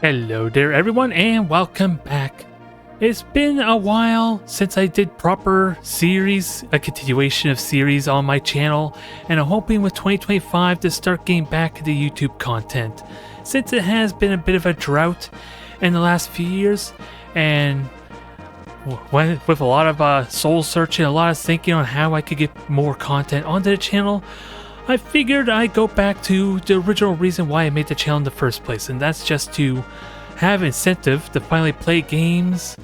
Hello there everyone and welcome back. It's been a while since I did proper series, a continuation of series on my channel, and I'm hoping with 2025 to start getting back into YouTube content, since it has been a bit of a drought in the last few years, and with a lot of soul searching, a lot of thinking on how I could get more content onto the channel, I figured I'd go back to the original reason why I made the channel in the first place, and that's just to have incentive to finally play games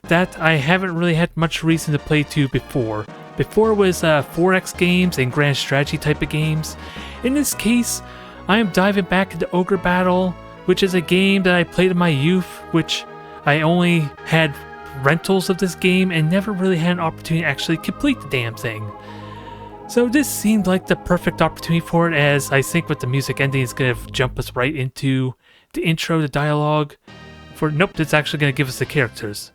that I haven't really had much reason to play to before. Before it was 4X games and grand strategy type of games. In this case, I am diving back into Ogre Battle, which is a game that I played in my youth, which I only had rentals of this game and never really had an opportunity to actually complete the damn thing. So this seemed like the perfect opportunity for it, as I think with the music ending it's going to jump us right into the intro, the dialogue. Nope, it's actually going to give us the characters.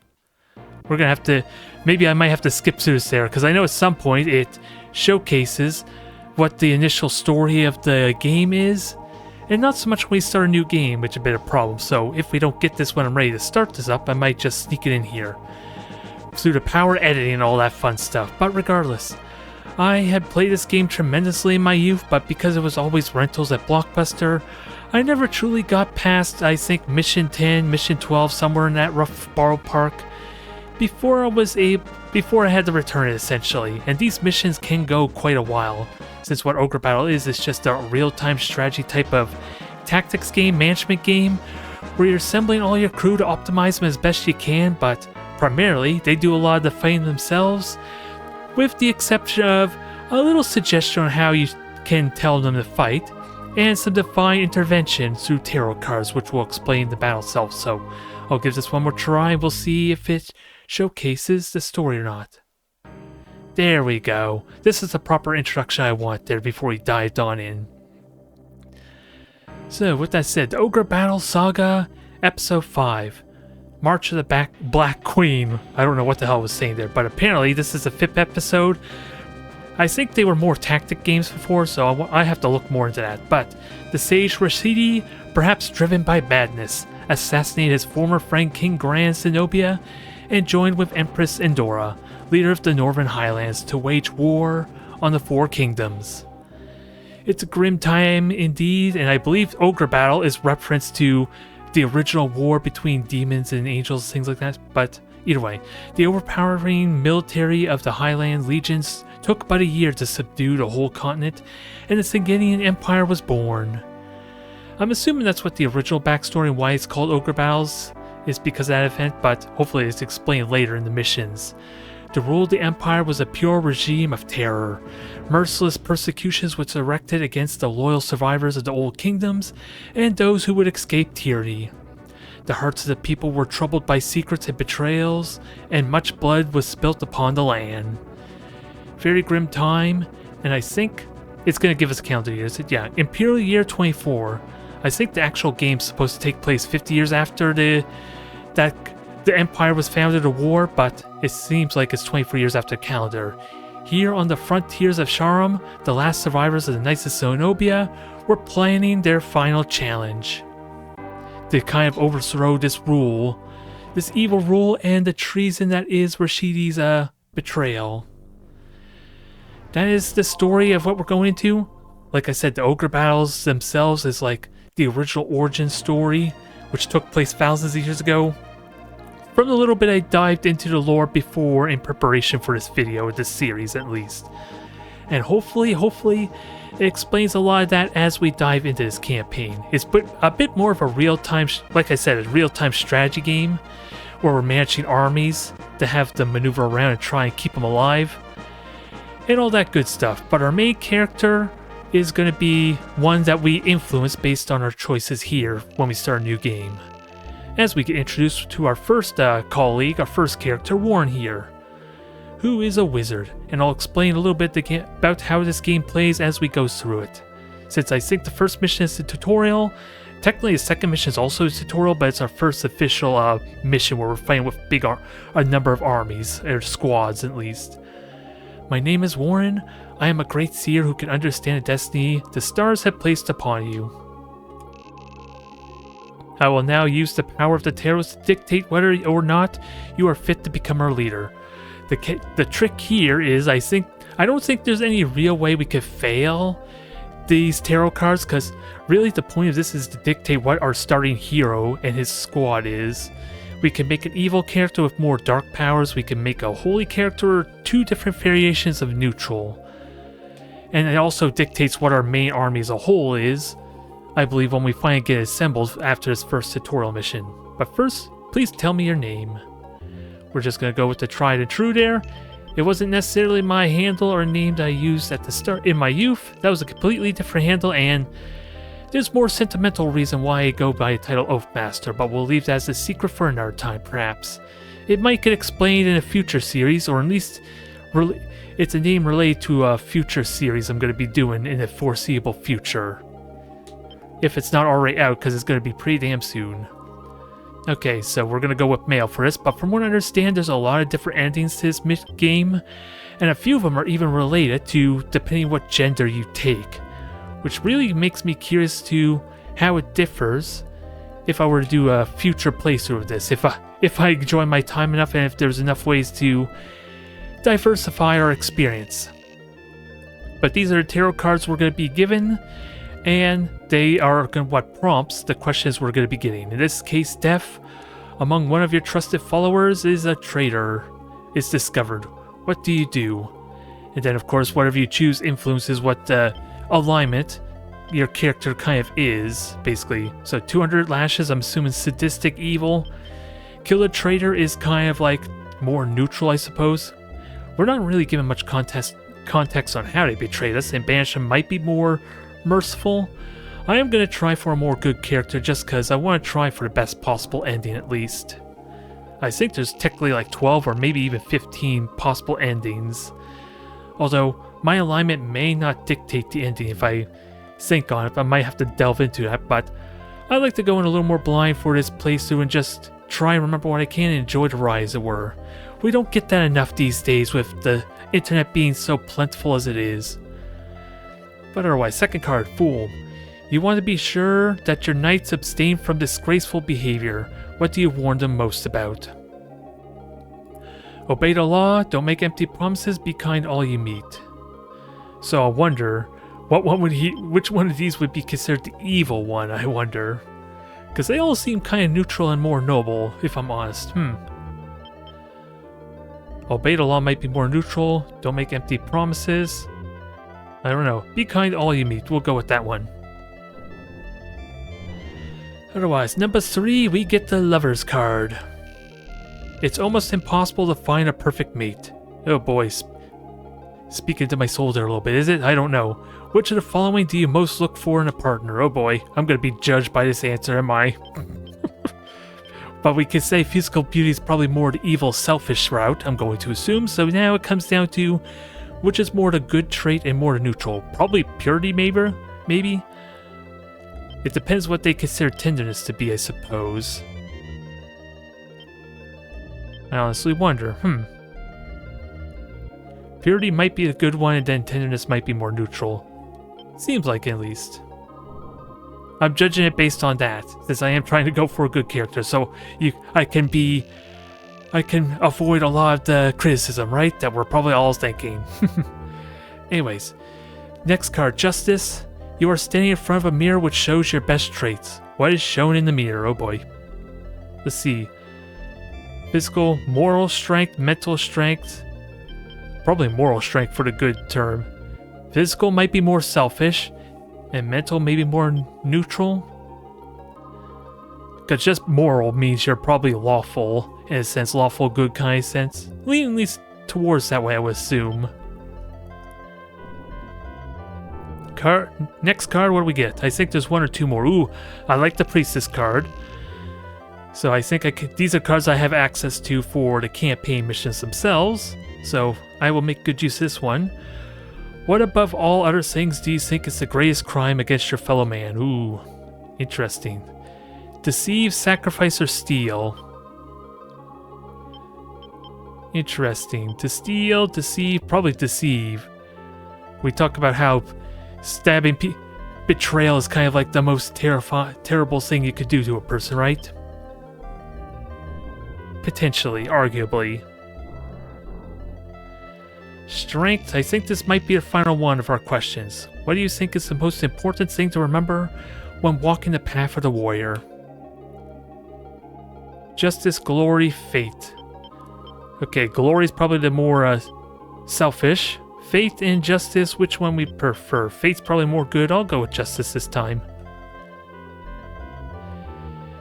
We're going to have to, maybe I might have to skip through this there, because I know at some point it showcases what the initial story of the game is, and not so much when we start a new game, which is a bit of a problem. So if we don't get this when I'm ready to start this up, I might just sneak it in here through the power editing and all that fun stuff. But regardless, I had played this game tremendously in my youth, but because it was always rentals at Blockbuster, I never truly got past, I think, Mission 10, Mission 12, somewhere in that rough borrowed park, before I had to return it, essentially. And these missions can go quite a while, since what Ogre Battle is just a real-time strategy type of tactics game, management game, where you're assembling all your crew to optimize them as best you can, but primarily they do a lot of the fighting themselves, with the exception of a little suggestion on how you can tell them to fight, and some divine intervention through tarot cards, which will explain the battle itself. So I'll give this one more try and we'll see if it showcases the story or not. There we go. This is the proper introduction I want there before we dived on in. So with that said, the Ogre Battle Saga, Episode 5. March of the Black Queen. I don't know what the hell I was saying there, but apparently this is the 5th episode. I think they were more tactic games before, so I have to look more into that. But the sage Rashidi, perhaps driven by madness, assassinated his former friend King Grand Zenobia and joined with Empress Endora, leader of the Northern Highlands, to wage war on the Four Kingdoms. It's a grim time indeed, and I believe Ogre Battle is reference to the original war between demons and angels, things like that. But either way, the overpowering military of the Highland legions took but a year to subdue the whole continent, and the Singinian Empire was born. I'm assuming that's what the original backstory and why it's called Ogre Battles is because of that event, but hopefully it's explained later in the missions. To rule the empire was a pure regime of terror. Merciless persecutions was erected against the loyal survivors of the old kingdoms and those who would escape tyranny. The hearts of the people were troubled by secrets and betrayals, and much blood was spilt upon the land. Very grim time, and I think it's going to give us a calendar year. Yeah, Imperial Year 24. I think the actual game's supposed to take place 50 years after the Empire was founded or war, but it seems like it's 24 years after the calendar. Here on the frontiers of Sharam, the last survivors of the Knights of Zenobia were planning their final challenge to kind of overthrow this evil rule, and the treason that is Rashidi's betrayal. That is the story of what we're going into. Like I said, the Ogre Battles themselves is like the original origin story, which took place thousands of years ago. From the little bit I dived into the lore before in preparation for this video, this series at least. And hopefully it explains a lot of that as we dive into this campaign. It's a bit more of a real-time, like I said, a real-time strategy game where we're managing armies to have them maneuver around and try and keep them alive and all that good stuff. But our main character is going to be one that we influence based on our choices here when we start a new game. As we get introduced to our first colleague, our first character, Warren here, who is a wizard, and I'll explain a little bit about how this game plays as we go through it. Since I think the first mission is a tutorial, technically the second mission is also a tutorial, but it's our first official mission where we're fighting with a number of armies, or squads at least. My name is Warren. I am a great seer who can understand the destiny the stars have placed upon you. I will now use the power of the tarots to dictate whether or not you are fit to become our leader. The trick here is I don't think there's any real way we could fail these tarot cards, because really the point of this is to dictate what our starting hero and his squad is. We can make an evil character with more dark powers, we can make a holy character, or 2 different variations of neutral. And it also dictates what our main army as a whole is, I believe, when we finally get assembled after this first tutorial mission. But first, please tell me your name. We're just going to go with the tried and true there. It wasn't necessarily my handle or name that I used at the start in my youth. That was a completely different handle, and there's more sentimental reason why I go by the title Oathmaster, but we'll leave that as a secret for another time, perhaps. It might get explained in a future series, or at least it's a name related to a future series I'm going to be doing in the foreseeable future. If it's not already out, because it's going to be pretty damn soon. Okay, so we're going to go with male for this, but from what I understand, there's a lot of different endings to this game, and a few of them are even related to depending what gender you take, which really makes me curious to how it differs if I were to do a future playthrough of this, if I enjoy my time enough and if there's enough ways to diversify our experience. But these are the tarot cards we're going to be given, and they are what prompts the questions we're going to be getting. In this case, death among one of your trusted followers is a traitor. Is discovered. What do you do? And then, of course, whatever you choose influences what alignment your character kind of is, basically. So 200 lashes, I'm assuming sadistic evil. Kill a traitor is kind of like more neutral, I suppose. We're not really given much context on how they betrayed us, and banish them might be more merciful. I am going to try for a more good character just because I want to try for the best possible ending at least. I think there's technically like 12 or maybe even 15 possible endings. Although my alignment may not dictate the ending if I think on it, I might have to delve into that, but I like to go in a little more blind for this playthrough and just try and remember what I can and enjoy the ride, as it were. We don't get that enough these days with the internet being so plentiful as it is. But otherwise, second card, Fool. You want to be sure that your knights abstain from disgraceful behavior. What do you warn them most about? Obey the law, don't make empty promises, be kind all you meet. So I wonder, which one of these would be considered the evil one, I wonder? Because they all seem kind of neutral and more noble, if I'm honest. Obey the law might be more neutral, don't make empty promises. I don't know. Be kind all you meet. We'll go with that one. Otherwise, number 3, we get the Lover's card. It's almost impossible to find a perfect mate. Oh boy. Speaking to my soul there a little bit, is it? I don't know. Which of the following do you most look for in a partner? Oh boy. I'm going to be judged by this answer, am I? But we could say physical beauty is probably more the evil, selfish route, I'm going to assume. So now it comes down to which is more the good trait and more the neutral? Probably purity, maybe? It depends what they consider tenderness to be, I suppose. I honestly wonder, Purity might be a good one, and then tenderness might be more neutral. Seems like it, at least. I'm judging it based on that, since I am trying to go for a good character, so I can avoid a lot of the criticism, right? That we're probably all thinking. Anyways, next card, Justice. You are standing in front of a mirror which shows your best traits. What is shown in the mirror? Oh boy. Let's see. Physical, moral strength, mental strength. Probably moral strength for the good term. Physical might be more selfish, and mental maybe more neutral. Because just moral means you're probably lawful, in a sense, lawful good kind of sense. Leaning at least towards that way, I would assume. Next card, what do we get? I think there's 1 or 2 more. Ooh, I like the Priestess card. So I think these are cards I have access to for the campaign missions themselves. So I will make good use of this one. What above all other things do you think is the greatest crime against your fellow man? Ooh, interesting. Deceive, sacrifice, or steal. Interesting. To steal, deceive, probably deceive. We talk about how stabbing betrayal is kind of like the most terrible thing you could do to a person, right? Potentially, arguably. Strength, I think this might be the final one of our questions. What do you think is the most important thing to remember when walking the path of the warrior? Justice, glory, fate. Okay, glory is probably the more selfish. Fate and justice, which one we prefer? Fate's probably more good. I'll go with justice this time.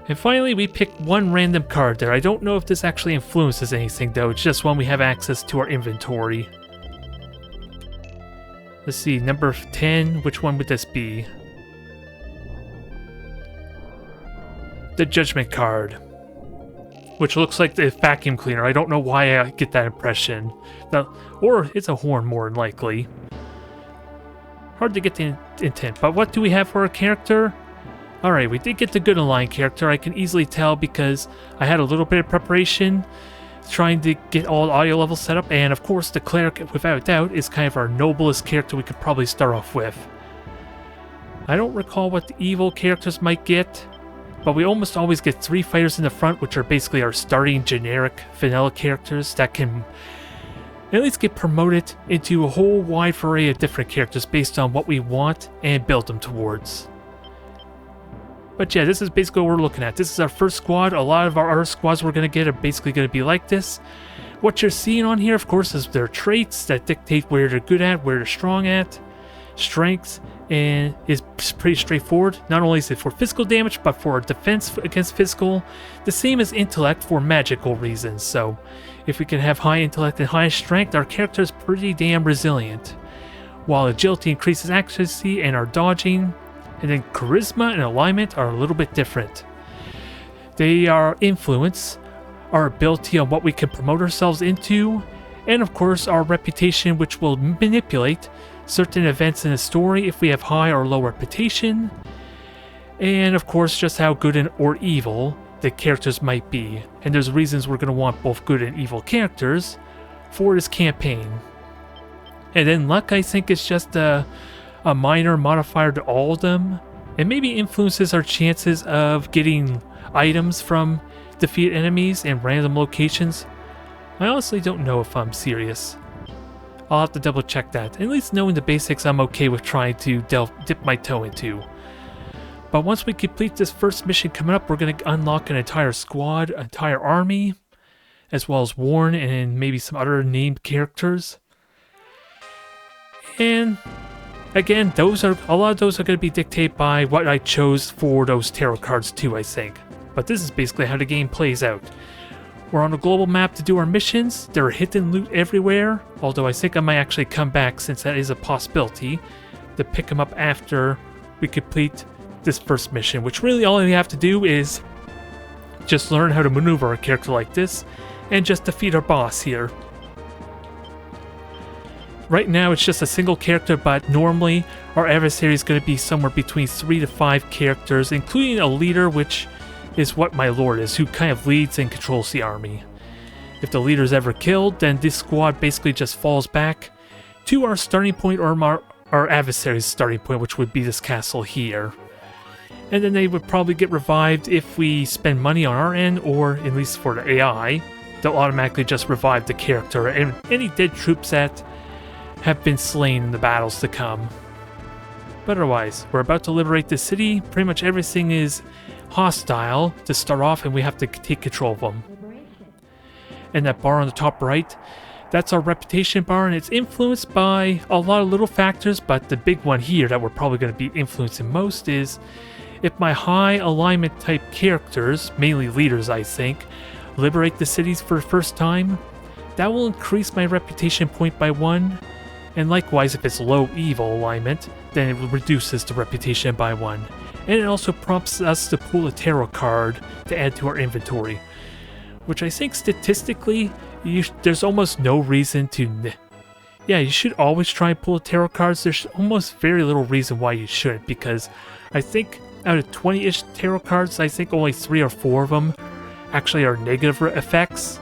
And finally, we picked one random card there. I don't know if this actually influences anything, though. It's just one we have access to our inventory. Let's see, number 10. Which one would this be? The Judgment card. Which looks like the vacuum cleaner. I don't know why I get that impression. Now, or it's a horn, more than likely. Hard to get the intent. But what do we have for our character? Alright, we did get the good aligned character. I can easily tell because I had a little bit of preparation trying to get all the audio levels set up. And of course, the cleric, without a doubt, is kind of our noblest character we could probably start off with. I don't recall what the evil characters might get. But we almost always get 3 fighters in the front, which are basically our starting generic vanilla characters that can at least get promoted into a whole wide array of different characters based on what we want and build them towards. But yeah, this is basically what we're looking at. This is our first squad. A lot of our other squads we're going to get are basically going to be like this. What you're seeing on here, of course, is their traits that dictate where they're good at, where they're strong at, strengths, and is pretty straightforward. Not only is it for physical damage, but for defense against physical. The same as intellect for magical reasons. So if we can have high intellect and high strength, our character is pretty damn resilient. While agility increases accuracy and our dodging, and then charisma and alignment are a little bit different. They are influence, our ability on what we can promote ourselves into, and of course our reputation, which will manipulate certain events in a story if we have high or low reputation, and of course just how good or evil the characters might be. And there's reasons we're going to want both good and evil characters for this campaign. And then luck, I think, is just a minor modifier to all of them, and maybe influences our chances of getting items from defeated enemies and random locations. I honestly don't know if I'm serious. I'll have to double check that. At least knowing the basics, I'm okay with trying to dip my toe into. But once we complete this first mission coming up, we're going to unlock an entire squad, entire army, as well as Warren and maybe some other named characters. And again, a lot of those are going to be dictated by what I chose for those tarot cards too, I think. But this is basically how the game plays out. We're on a global map to do our missions. There are hidden loot everywhere, although I think I might actually come back, since that is a possibility, to pick them up after we complete this first mission, which really all we have to do is just learn how to maneuver a character like this and just defeat our boss here. Right now it's just a single character, but normally our adversary is going to be somewhere between 3 to 5 characters, including a leader, which is what my lord is, who kind of leads and controls the army. If the leader is ever killed, then this squad basically just falls back to our starting point, or our adversary's starting point, which would be this castle here. And then they would probably get revived if we spend money on our end, or at least for the AI, they'll automatically just revive the character and any dead troops that have been slain in the battles to come. But otherwise, we're about to liberate the city. Pretty much everything is hostile to start off, and we have to take control of them. And that bar on the top right, that's our reputation bar, and it's influenced by a lot of little factors, but the big one here that we're probably going to be influencing most is if my high alignment type characters, mainly leaders I think, liberate the cities for the first time, that will increase my reputation point by 1, and likewise if it's low evil alignment, then it reduces the reputation by 1. And it also prompts us to pull a tarot card to add to our inventory, which I think statistically, there's almost no reason to... Yeah, you should always try and pull tarot cards. There's almost very little reason why you shouldn't, because I think out of 20-ish tarot cards, I think only 3 or 4 of them actually are negative effects.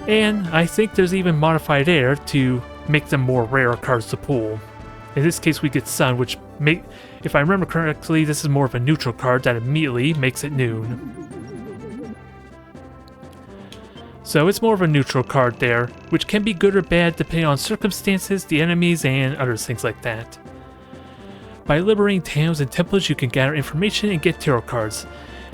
And I think there's even modified air to make them more rare cards to pull. In this case, we get Sun, which if I remember correctly, this is more of a neutral card that immediately makes it noon. So it's more of a neutral card there, which can be good or bad depending on circumstances, the enemies, and other things like that. By liberating towns and temples, you can gather information and get tarot cards.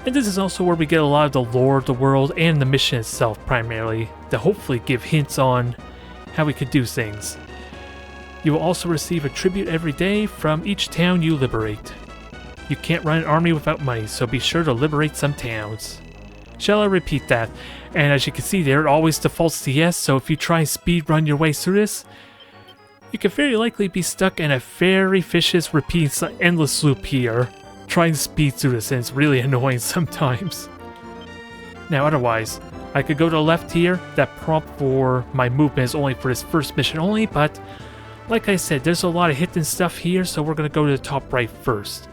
And this is also where we get a lot of the lore of the world and the mission itself primarily, to hopefully give hints on how we could do things. You will also receive a tribute every day from each town you liberate. You can't run an army without money, so be sure to liberate some towns. Shall I repeat that? And as you can see there, it always defaults to yes, so if you try and speed run your way through this, you could very likely be stuck in a very vicious, repeating endless loop here, trying to speed through this, and it's really annoying sometimes. Now otherwise, I could go to the left here. That prompt for my movement is only for this first mission only, but like I said, there's a lot of hidden stuff here, so we're going to go to the top right first.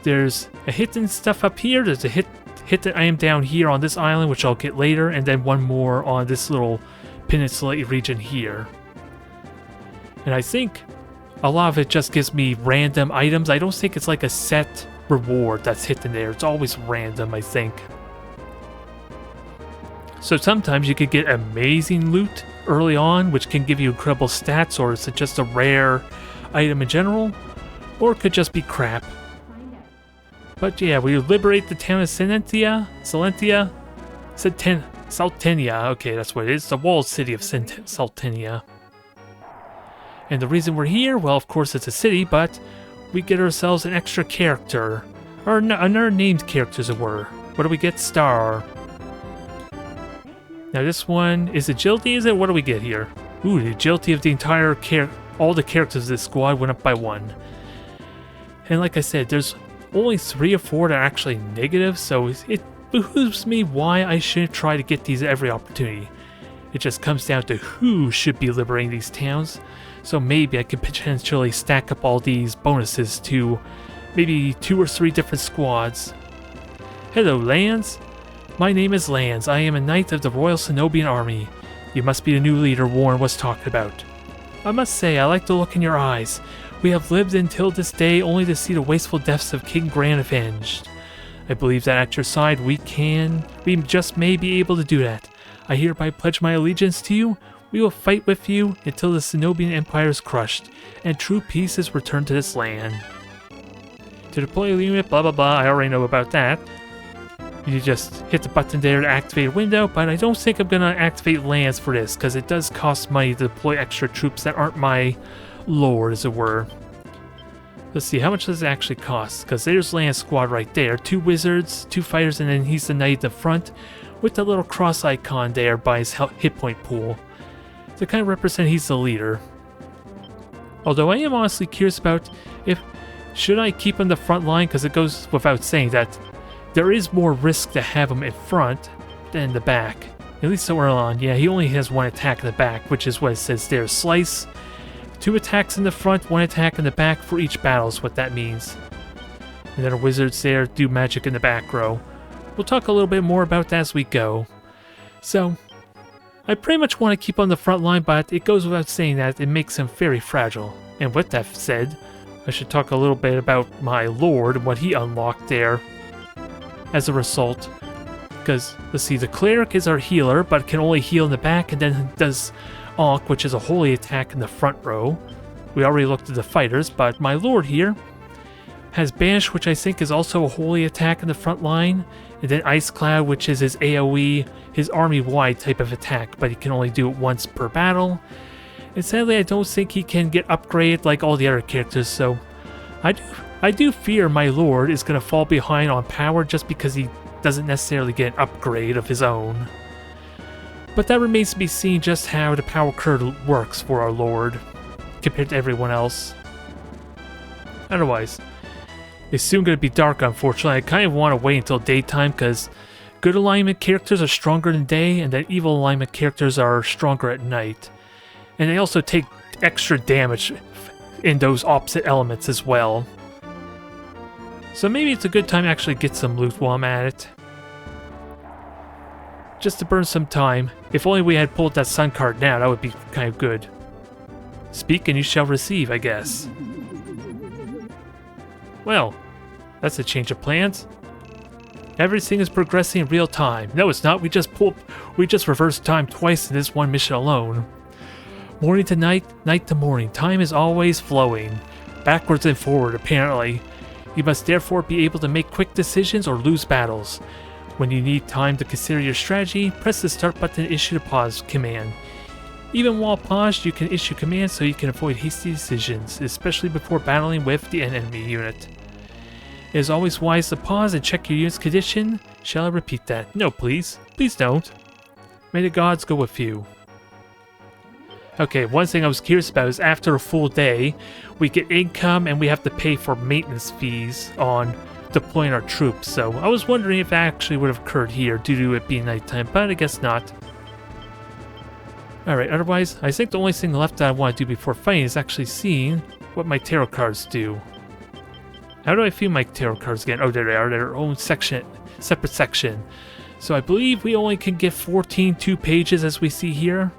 There's a hidden stuff up here, there's a hidden item down here on this island, which I'll get later, and then one more on this little peninsula region here. And I think a lot of it just gives me random items. I don't think it's like a set reward that's hidden there. It's always random, I think. So sometimes you could get amazing loot early on, which can give you incredible stats, or is it just a rare item in general, or it could just be crap. But yeah, we liberate the town of Saltenia. Okay, that's what it is. The walled city of Saltenia. And the reason we're here, well, of course it's a city, but we get ourselves an extra character. Or another named character, as it were. What do we get? Star. Now this one is agility, is it? What do we get here? Ooh, the agility of the entire all the characters of this squad went up by 1. And like I said, there's only 3 or 4 that are actually negative, so it behooves me why I shouldn't try to get these at every opportunity. It just comes down to who should be liberating these towns, so maybe I could potentially stack up all these bonuses to maybe 2 or 3 different squads. Hello, Lance. My name is Lance. I am a knight of the Royal Cenobian Army. You must be the new leader Warren was talking about. I must say, I like the look in your eyes. We have lived until this day only to see the wasteful deaths of King Gran avenged. I believe that at your side we just may be able to do that. I hereby pledge my allegiance to you. We will fight with you until the Cenobian Empire is crushed, and true peace is returned to this land. To deploy a unit, blah blah blah, I already know about that. You just hit the button there to activate a window, but I don't think I'm going to activate lands for this, because it does cost money to deploy extra troops that aren't my lord, as it were. Let's see, how much does it actually cost? Because there's Land Squad right there. 2 wizards, 2 fighters, and then he's the knight at the front with the little cross icon there by his hit point pool to kind of represent he's the leader. Although I am honestly curious about should I keep him the front line, because it goes without saying that there is more risk to have him in front than in the back. At least so early on. Yeah, he only has 1 attack in the back, which is what it says there. Slice. 2 attacks in the front, 1 attack in the back for each battle is what that means. And then our wizards there do magic in the back row. We'll talk a little bit more about that as we go. So, I pretty much want to keep on the front line, but it goes without saying that it makes him very fragile. And with that said, I should talk a little bit about my lord and what he unlocked there as a result. Because, let's see, the cleric is our healer, but can only heal in the back, and then does Ankh, which is a holy attack in the front row. We already looked at the fighters, but my lord here has Banish, which I think is also a holy attack in the front line, and then Ice Cloud, which is his AoE, his army-wide type of attack, but he can only do it once per battle. And sadly, I don't think he can get upgraded like all the other characters, so I do fear my lord is going to fall behind on power just because he doesn't necessarily get an upgrade of his own. But that remains to be seen just how the power curve works for our lord compared to everyone else. Otherwise, it's soon going to be dark, unfortunately. I kind of want to wait until daytime because good alignment characters are stronger than day, and then evil alignment characters are stronger at night. And they also take extra damage in those opposite elements as well. So maybe it's a good time to actually get some loot while I'm at it. Just to burn some time. If only we had pulled that sun card now, that would be kind of good. Speak and you shall receive, I guess. Well, that's a change of plans. Everything is progressing in real time. No, it's not. We just reversed time twice in this one mission alone. Morning to night, night to morning. Time is always flowing. Backwards and forward, apparently. You must therefore be able to make quick decisions or lose battles. When you need time to consider your strategy, press the start button and issue the pause command. Even while paused, you can issue commands so you can avoid hasty decisions, especially before battling with the enemy unit. It is always wise to pause and check your unit's condition. Shall I repeat that? No, please. Please don't. May the gods go with you. Okay, one thing I was curious about is after a full day, we get income and we have to pay for maintenance fees on deploying our troops. So I was wondering if that actually would have occurred here due to it being nighttime, but I guess not. Alright, otherwise, I think the only thing left that I want to do before fighting is actually seeing what my tarot cards do. How do I view my tarot cards again? Oh, there they are. They're their own section, separate section. So I believe we only can get 14 2-pages as we see here.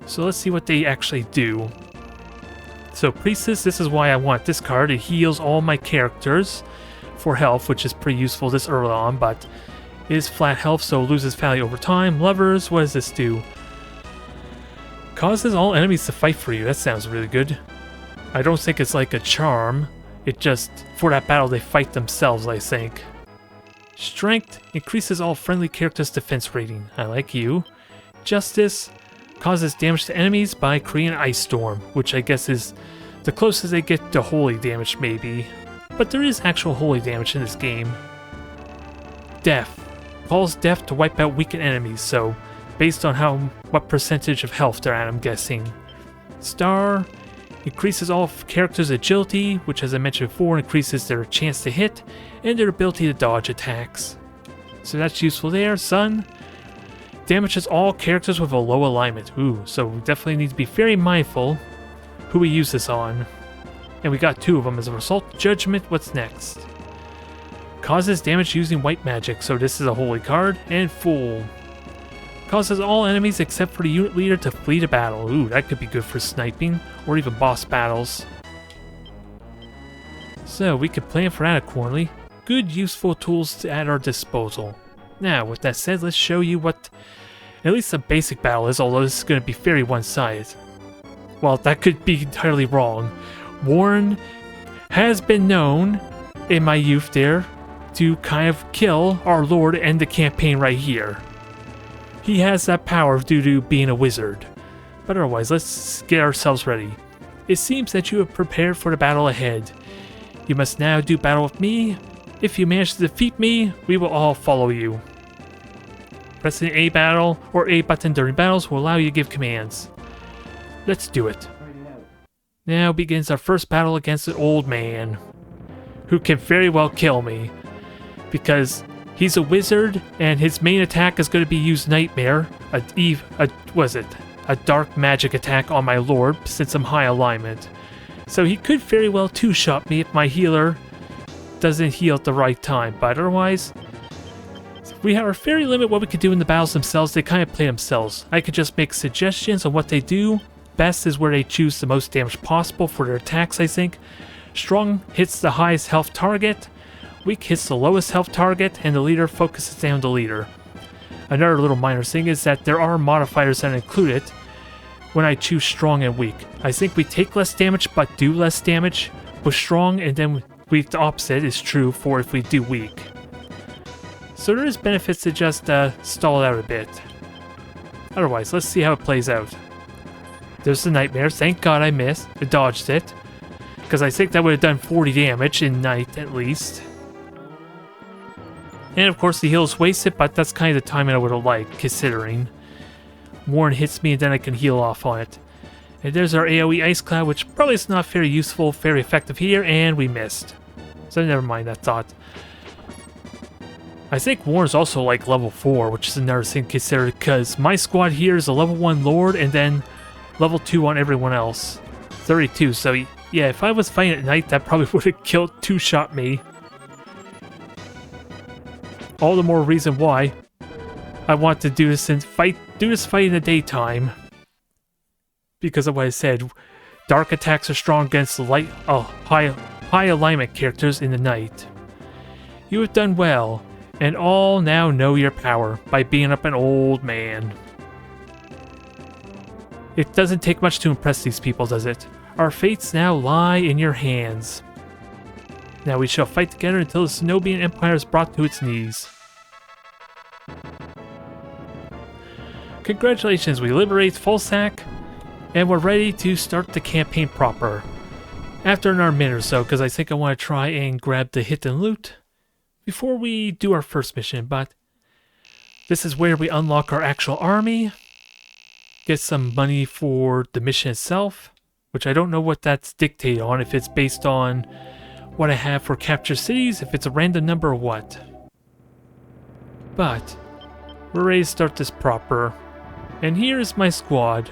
So let's see what they actually do. So Priestess, this is why I want this card. It heals all my characters for health, which is pretty useful this early on, but it is flat health, so it loses value over time. Lovers, what does this do? Causes all enemies to fight for you. That sounds really good. I don't think it's like a charm. It just, for that battle, they fight themselves, I think. Strength increases all friendly characters' defense rating. I like you. Justice causes damage to enemies by creating an ice storm, which I guess is the closest they get to holy damage, maybe. But there is actual holy damage in this game. Death calls death to wipe out weakened enemies, so based on what percentage of health they're at, I'm guessing. Star increases all characters' agility, which, as I mentioned before, increases their chance to hit and their ability to dodge attacks. So that's useful there. Sun damages all characters with a low alignment. Ooh, so we definitely need to be very mindful who we use this on. And we got 2 of them as a result. Judgment, what's next? Causes damage using white magic, so this is a holy card. And Fool causes all enemies except for the unit leader to flee to battle. Ooh, that could be good for sniping or even boss battles. So we could plan for that accordingly. Good, useful tools at our disposal. Now, with that said, let's show you what at least a basic battle is, although this is going to be very one-sided. Well, that could be entirely wrong. Warren has been known in my youth there to kind of kill our lord and end the campaign right here. He has that power due to being a wizard. But otherwise, let's get ourselves ready. It seems that you have prepared for the battle ahead. You must now do battle with me. If you manage to defeat me, we will all follow you. Pressing A battle or A button during battles will allow you to give commands. Let's do it. Now begins our first battle against an old man, who can very well kill me, because he's a wizard and his main attack is going to be use Nightmare, a dark magic attack on my lord since I'm high alignment. So he could very well two-shot me if my healer doesn't heal at the right time, but otherwise, we have a very limit what we could do in the battles themselves. They kind of play themselves. I could just make suggestions on what they do. Best is where they choose the most damage possible for their attacks, I think. Strong hits the highest health target, weak hits the lowest health target, and the leader focuses down the leader. Another little minor thing is that there are modifiers that are included when I choose strong and weak. I think we take less damage but do less damage with strong, and then the opposite is true for if we do weak. So there is benefits to just stall it out a bit. Otherwise, let's see how it plays out. There's the Nightmare. Thank God I missed. I dodged it. Because I think that would have done 40 damage in night at least. And of course the heal is wasted, but that's kind of the timing I would have liked, considering. Warren hits me and then I can heal off on it. And there's our AoE Ice Cloud, which probably is not very useful, very effective here, and we missed. So never mind that thought. I think Warren's also like level 4, which is another thing considered, because my squad here is a level 1 Lord and then level 2 on everyone else. 32, so yeah, if I was fighting at night, that probably would have killed, two-shot me. All the more reason why I want to do this fight in the daytime. Because of what I said, dark attacks are strong against high high alignment characters in the night. You have done well, and all now know your power by being up an old man. It doesn't take much to impress these people, does it? Our fates now lie in your hands. Now we shall fight together until the Cenobian Empire is brought to its knees. Congratulations, we liberate Fulsac, and we're ready to start the campaign proper. After another minute or so, because I think I want to try and grab the hit and loot before we do our first mission, but this is where we unlock our actual army, get some money for the mission itself, which I don't know what that's dictated on, if it's based on what I have for captured cities, if it's a random number or what. But we're ready to start this proper. And here is my squad.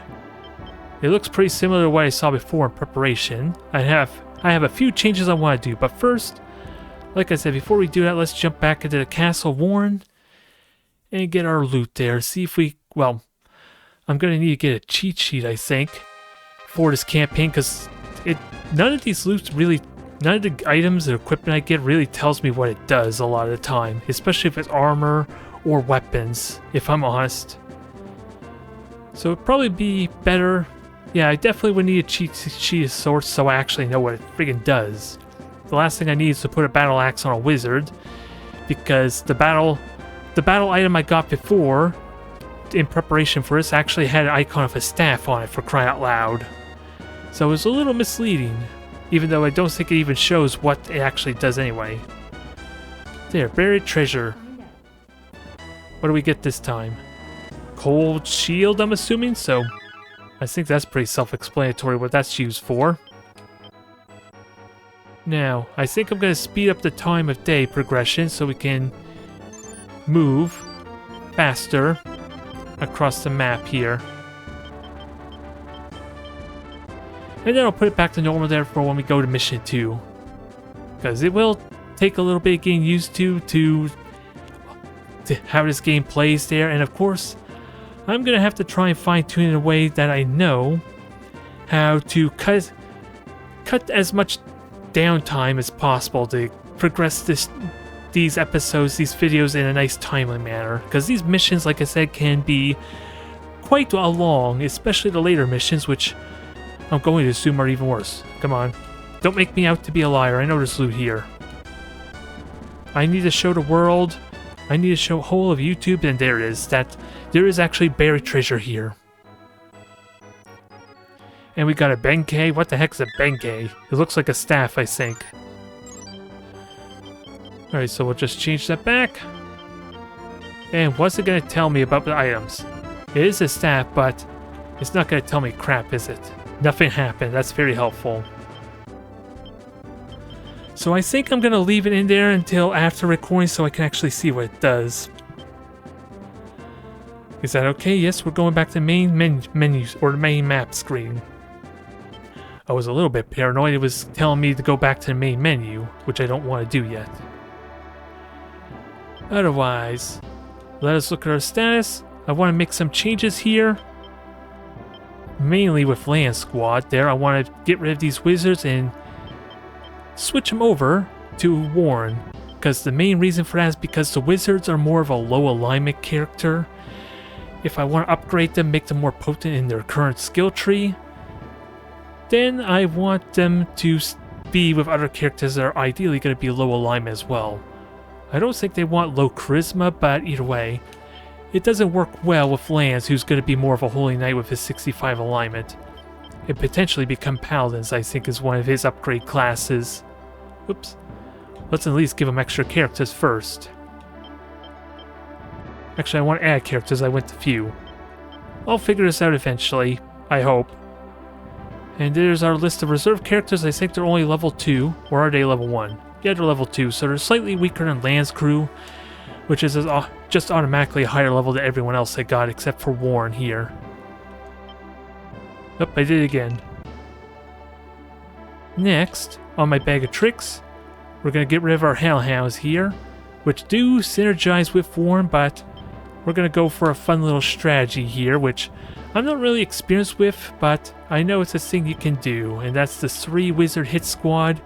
It looks pretty similar to what I saw before in preparation. I have a few changes I want to do, but first, like I said, before we do that, let's jump back into the Castle Warren and get our loot there. See if we, well, I'm going to need to get a cheat sheet, I think, for this campaign, because none of these loots really, none of the items or equipment I get really tells me what it does a lot of the time, especially if it's armor or weapons, if I'm honest. So it'd probably be better. Yeah, I definitely would need a cheat sheet of sorts so I actually know what it friggin' does. The last thing I need is to put a battle axe on a wizard, because the battle item I got before in preparation for this actually had an icon of a staff on it, for crying out loud. So it was a little misleading, even though I don't think it even shows what it actually does anyway. There, buried treasure. What do we get this time? Cold shield, I'm assuming, so I think that's pretty self-explanatory what that's used for. Now, I think I'm going to speed up the time of day progression so we can move faster across the map here. And then I'll put it back to normal there for when we go to mission 2. Because it will take a little bit of getting used to how this game plays there, and of course, I'm going to have to try and fine-tune it in a way that I know how to cut as much downtime as possible to progress these episodes, these videos in a nice timely manner. Because these missions, like I said, can be quite long, especially the later missions, which I'm going to assume are even worse. Come on. Don't make me out to be a liar. I know there's loot here. I need to show the world. I need to show whole of YouTube, and there it is. That there is actually buried treasure here. And we got a Benkei. What the heck's a Benkei? It looks like a staff, I think. Alright, so we'll just change that back. And what's it going to tell me about the items? It is a staff, but it's not going to tell me crap, is it? Nothing happened. That's very helpful. So I think I'm going to leave it in there until after recording so I can actually see what it does. Is that okay? Yes, we're going back to the main menus, or the main map screen. I was a little bit paranoid. It was telling me to go back to the main menu, which I don't want to do yet. Otherwise, let us look at our status. I want to make some changes here. Mainly with Land Squad there. I want to get rid of these wizards and switch them over to Warren. Because the main reason for that is because the wizards are more of a low alignment character. If I want to upgrade them, make them more potent in their current skill tree, then I want them to be with other characters that are ideally going to be low alignment as well. I don't think they want low charisma, but either way, it doesn't work well with Lance, who's going to be more of a Holy Knight with his 65 alignment. And potentially become Paladins, I think, is one of his upgrade classes. Oops. Let's at least give him extra characters first. Actually, I want to add characters. I went to few. I'll figure this out eventually, I hope. And there's our list of reserve characters. I think they're only level 2, or are they level 1? Yeah, they're level 2, so they're slightly weaker than Lance Crew, which is just automatically a higher level than everyone else I got, except for Warren here. Oh, I did it again. Next, on my bag of tricks, we're going to get rid of our Hellhounds here, which do synergize with Warren, but we're going to go for a fun little strategy here, which I'm not really experienced with, but I know it's a thing you can do, and that's the 3 wizard hit squad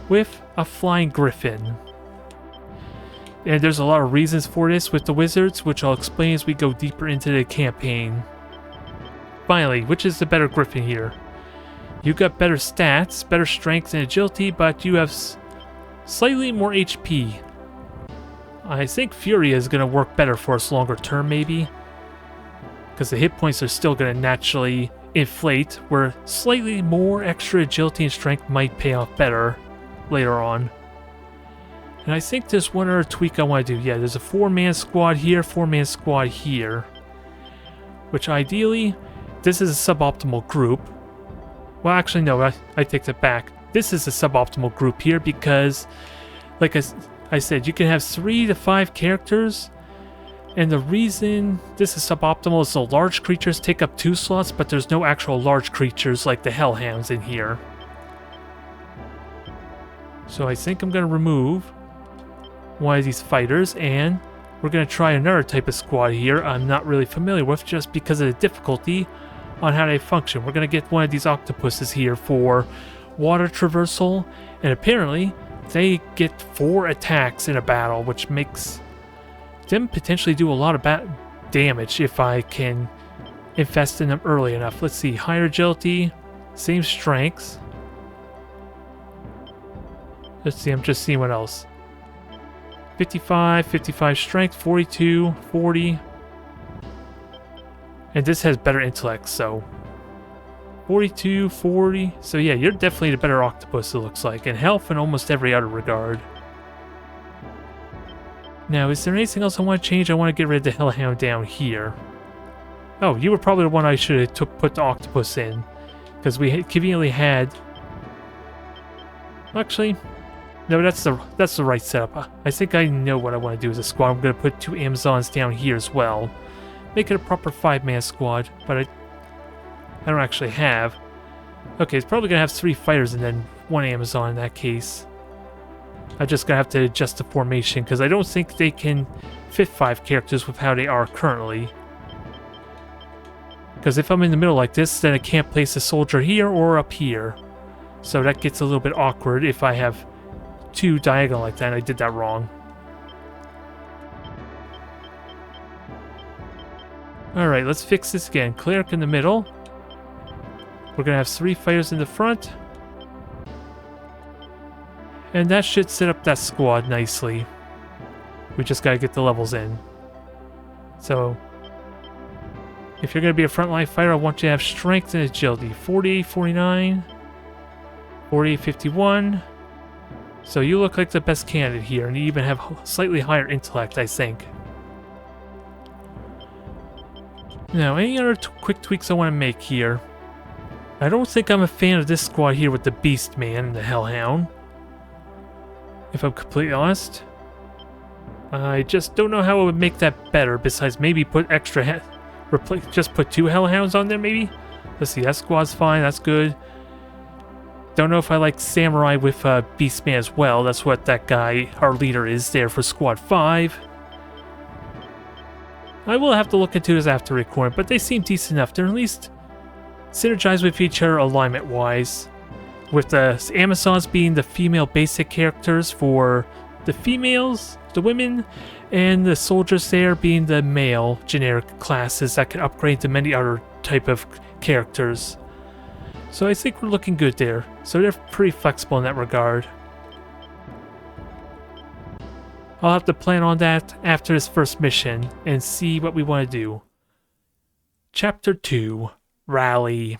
with a flying griffin. And there's a lot of reasons for this with the wizards, which I'll explain as we go deeper into the campaign. Finally, which is the better griffin here? You got better stats, better strength and agility, but you have slightly more HP. I think Fury is going to work better for us longer term, maybe. Because the hit points are still going to naturally inflate, where slightly more extra agility and strength might pay off better later on. And I think there's one other tweak I want to do. Yeah, there's a 4-man squad here, 4-man squad here. Which ideally, this is a suboptimal group. Well, actually, no, I take that back. This is a suboptimal group here because, like I said, you can have 3 to 5 characters. And the reason this is suboptimal is the large creatures take up 2 slots, but there's no actual large creatures like the Hellhounds in here. So I think I'm going to remove one of these fighters, and we're going to try another type of squad here I'm not really familiar with just because of the difficulty on how they function. We're going to get one of these octopuses here for water traversal, and apparently they get 4 attacks in a battle, which makes them potentially do a lot of damage if I can invest in them early enough. Let's see, higher agility, same strengths. Let's see, I'm just seeing what else. 55 strength, 42, 40. And this has better intellect, so 42, 40. So yeah, you're definitely the better octopus, it looks like, and health in almost every other regard. Now, is there anything else I want to change? I want to get rid of the Hellhound down here. Oh, you were probably the one I should have put the octopus in, because we conveniently had... Actually, no, that's the right setup. I think I know what I want to do as a squad. I'm going to put 2 Amazons down here as well. Make it a proper 5-man squad, but I don't actually have. Okay, it's probably going to have 3 fighters and then 1 Amazon in that case. I'm just going to have to adjust the formation, because I don't think they can fit 5 characters with how they are currently. Because if I'm in the middle like this, then I can't place a soldier here or up here. So that gets a little bit awkward if I have 2 diagonal like that, and I did that wrong. Alright, let's fix this again. Cleric in the middle. We're going to have 3 fighters in the front. And that should set up that squad nicely. We just got to get the levels in. So, if you're going to be a frontline fighter, I want you to have strength and agility. 40, 49, 40, 51. So you look like the best candidate here, and you even have slightly higher intellect, I think. Now, any other quick tweaks I want to make here? I don't think I'm a fan of this squad here with the Beast Man and the Hellhound. If I'm completely honest. I just don't know how I would make that better, besides maybe put extra just put 2 Hellhounds on there, maybe? Let's see, that squad's fine, that's good. Don't know if I like Samurai with Beastman as well. That's what that guy, our leader, is there for Squad 5. I will have to look into this after recording, but they seem decent enough. They're at least synergize with each other alignment-wise. With the Amazons being the female basic characters for the females, the women, and the soldiers there being the male generic classes that can upgrade to many other type of characters. So I think we're looking good there. So they're pretty flexible in that regard. I'll have to plan on that after this first mission and see what we want to do. Chapter 2, Rally.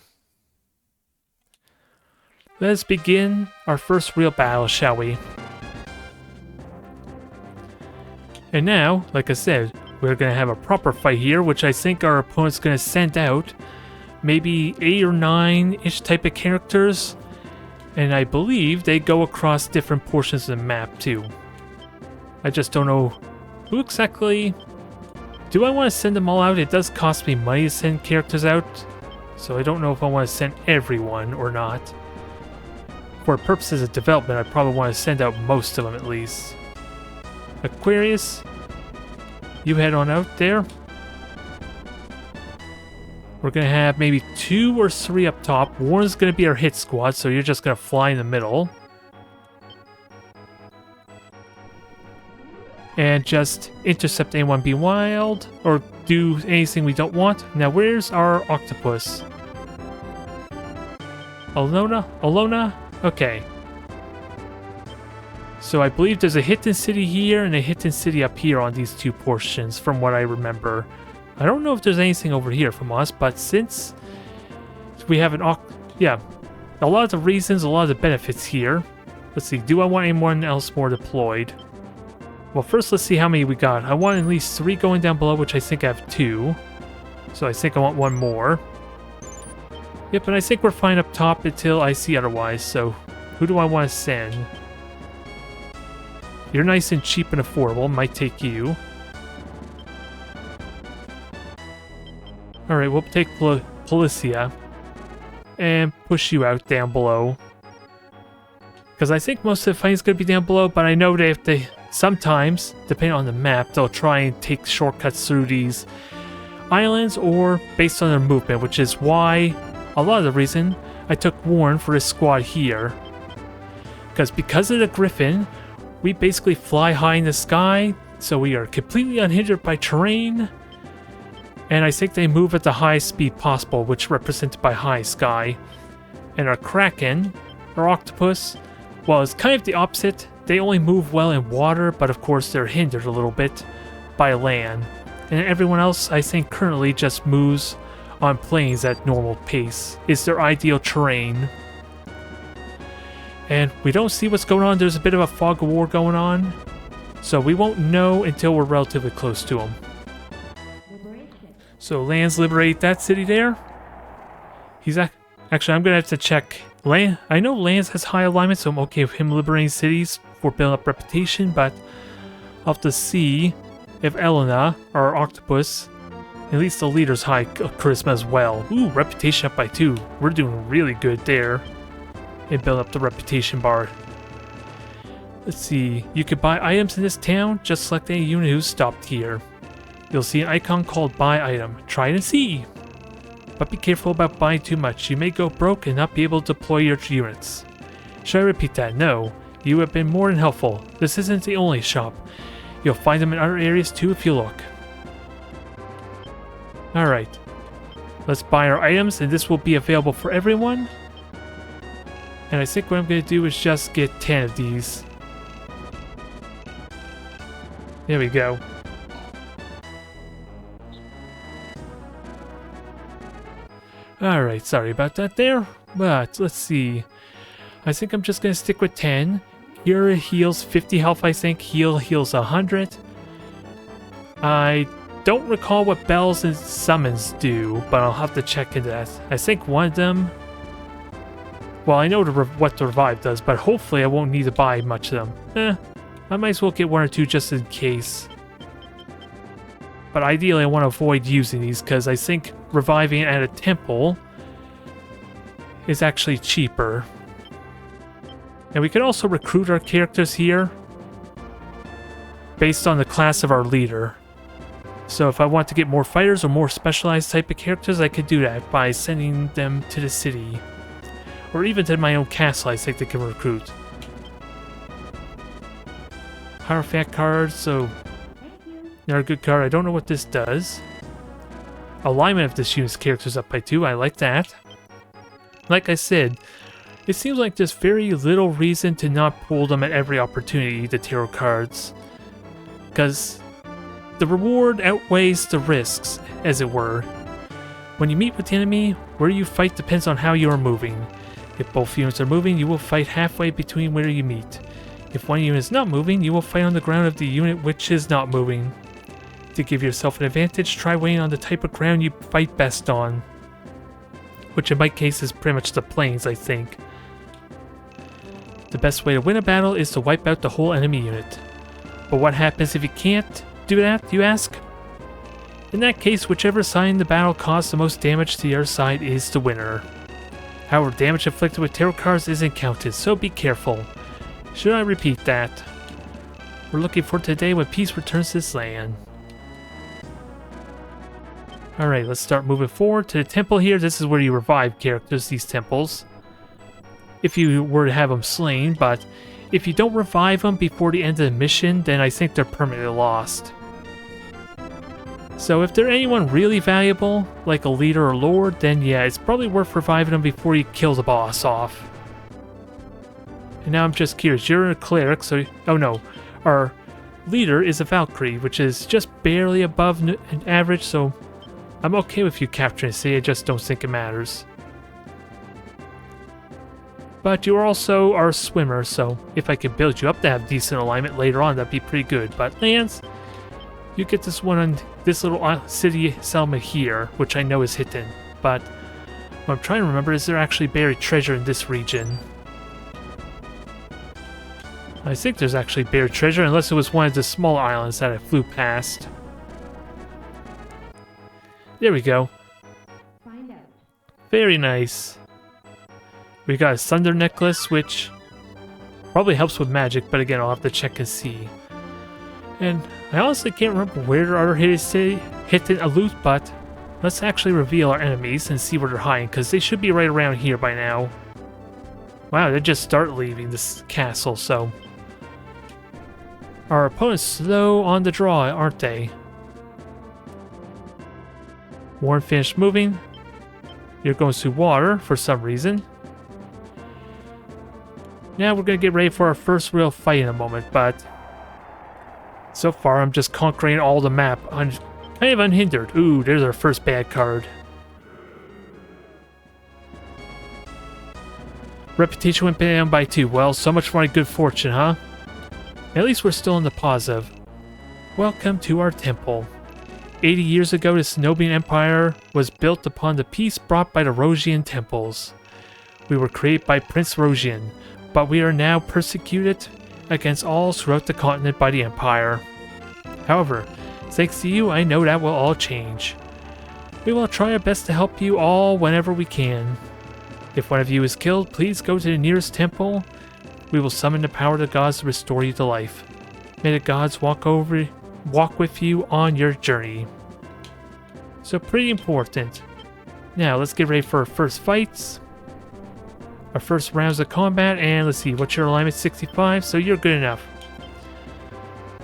Let us begin our first real battle, shall we? And now, like I said, we're going to have a proper fight here, which I think our opponent's going to send out maybe 8 or 9-ish type of characters, and I believe they go across different portions of the map too. I just don't know who exactly. Do I want to send them all out? It does cost me money to send characters out, so I don't know if I want to send everyone or not. For purposes of development, I probably want to send out most of them at least. Aquarius, you head on out there. We're going to have maybe 2 or 3 up top. One's going to be our hit squad, so you're just going to fly in the middle. and just intercept anyone being wild or do anything we don't want. Now, where's our octopus? Alona? Okay. So I believe there's a hidden city here and a hidden city up here on these two portions from what I remember. I don't know if there's anything over here from us, but since we have a lot of the reasons, a lot of the benefits here. Let's see, do I want anyone else more deployed? Well, first let's see how many we got. I want at least 3 going down below, which I think I have 2. So I think I want 1 more. Yep, and I think we're fine up top until I see otherwise, so who do I want to send? You're nice and cheap and affordable, might take you. Alright, we'll take Policia and push you out down below. Because I think most of the fighting's going to be down below, but I know that if they sometimes, depending on the map, they'll try and take shortcuts through these islands or based on their movement, which is why a lot of the reason I took Warren for this squad here. Because of the Griffin, we basically fly high in the sky, so we are completely unhindered by terrain. And I think they move at the highest speed possible, which represented by high sky. And our Kraken, our octopus, well, it's kind of the opposite. They only move well in water, but of course they're hindered a little bit by land. And everyone else, I think, currently just moves on plains at normal pace. It's their ideal terrain. And we don't see what's going on. There's a bit of a fog of war going on. So we won't know until we're relatively close to them. So Lance liberate that city there. He's actually, I'm going to have to check. I know Lance has high alignment, so I'm okay with him liberating cities for building up reputation, but I'll have to see if Elena, our octopus, at least the leader's high charisma as well. Ooh, reputation up by 2. We're doing really good there. And build up the reputation bar. Let's see. You could buy items in this town. Just select any unit who's stopped here. You'll see an icon called Buy Item. Try it and see. But be careful about buying too much. You may go broke and not be able to deploy your units. Should I repeat that? No. You have been more than helpful. This isn't the only shop. You'll find them in other areas too if you look. Alright. Let's buy our items, and this will be available for everyone. And I think what I'm going to do is just get 10 of these. There we go. Alright, sorry about that there. But, let's see. I think I'm just going to stick with 10. Here heals 50 health, I think. Heals 100. I don't recall what bells and summons do, but I'll have to check into that. I think one of them... Well, I know what the revive does, but hopefully I won't need to buy much of them. I might as well get 1 or 2 just in case. But ideally I want to avoid using these because I think reviving at a temple is actually cheaper. And we can also recruit our characters here based on the class of our leader. So if I want to get more fighters or more specialized type of characters, I could do that by sending them to the city. Or even to my own castle, I think they can recruit. Hierophant card, so... They're a good card. I don't know what this does. Alignment of this unit's characters up by 2. I like that. Like I said, it seems like there's very little reason to not pull them at every opportunity, the tarot cards. Because the reward outweighs the risks, as it were. When you meet with the enemy, where you fight depends on how you are moving. If both units are moving, you will fight halfway between where you meet. If one unit is not moving, you will fight on the ground of the unit which is not moving. To give yourself an advantage, try weighing on the type of ground you fight best on. Which in my case is pretty much the plains, I think. The best way to win a battle is to wipe out the whole enemy unit. But what happens if you can't do that, you ask? In that case, whichever side in the battle caused the most damage to the other side is the winner. However, damage inflicted with tarot cards isn't counted, so be careful. Should I repeat that? We're looking for today when peace returns to this land. Alright, let's start moving forward to the temple here. This is where you revive characters, these temples. If you were to have them slain, but if you don't revive them before the end of the mission, then I think they're permanently lost. So if they're anyone really valuable, like a leader or lord, then yeah, it's probably worth reviving them before you kill the boss off. And now I'm just curious, you're a cleric, so... Oh no, our leader is a Valkyrie, which is just barely above an average, so I'm okay with you capturing the city, I just don't think it matters. But you are also our swimmer, so if I could build you up to have decent alignment later on, that'd be pretty good. But Lance, you get this one on this little city settlement here, which I know is hidden. But what I'm trying to remember is there actually buried treasure in this region? I think there's actually buried treasure, unless it was one of the smaller islands that I flew past. There we go. Find out. Very nice. We got a thunder necklace, which probably helps with magic, but again, I'll have to check and see. And I honestly can't remember where there are hidden loot, but let's actually reveal our enemies and see where they're hiding, because they should be right around here by now. Wow, they just start leaving this castle, so... Our opponent's slow on the draw, aren't they? Warren finished moving. You're going through water for some reason. Now we're going to get ready for our first real fight in a moment, but... So far I'm just conquering all the map, kind of unhindered. Ooh, there's our first bad card. Reputation went down by 2. Well, so much for my good fortune, huh? At least we're still in the positive. Welcome to our temple. 80 years ago, the Cenobian Empire was built upon the peace brought by the Rosian temples. We were created by Prince Rosian, but we are now persecuted against all throughout the continent by the Empire. However, thanks to you, I know that will all change. We will try our best to help you all whenever we can. If one of you is killed, please go to the nearest temple. We will summon the power of the gods to restore you to life. May the gods walk with you on your journey. So pretty important. Now let's get ready for our first fights. Our first rounds of combat, and let's see, what's your alignment? 65, so you're good enough.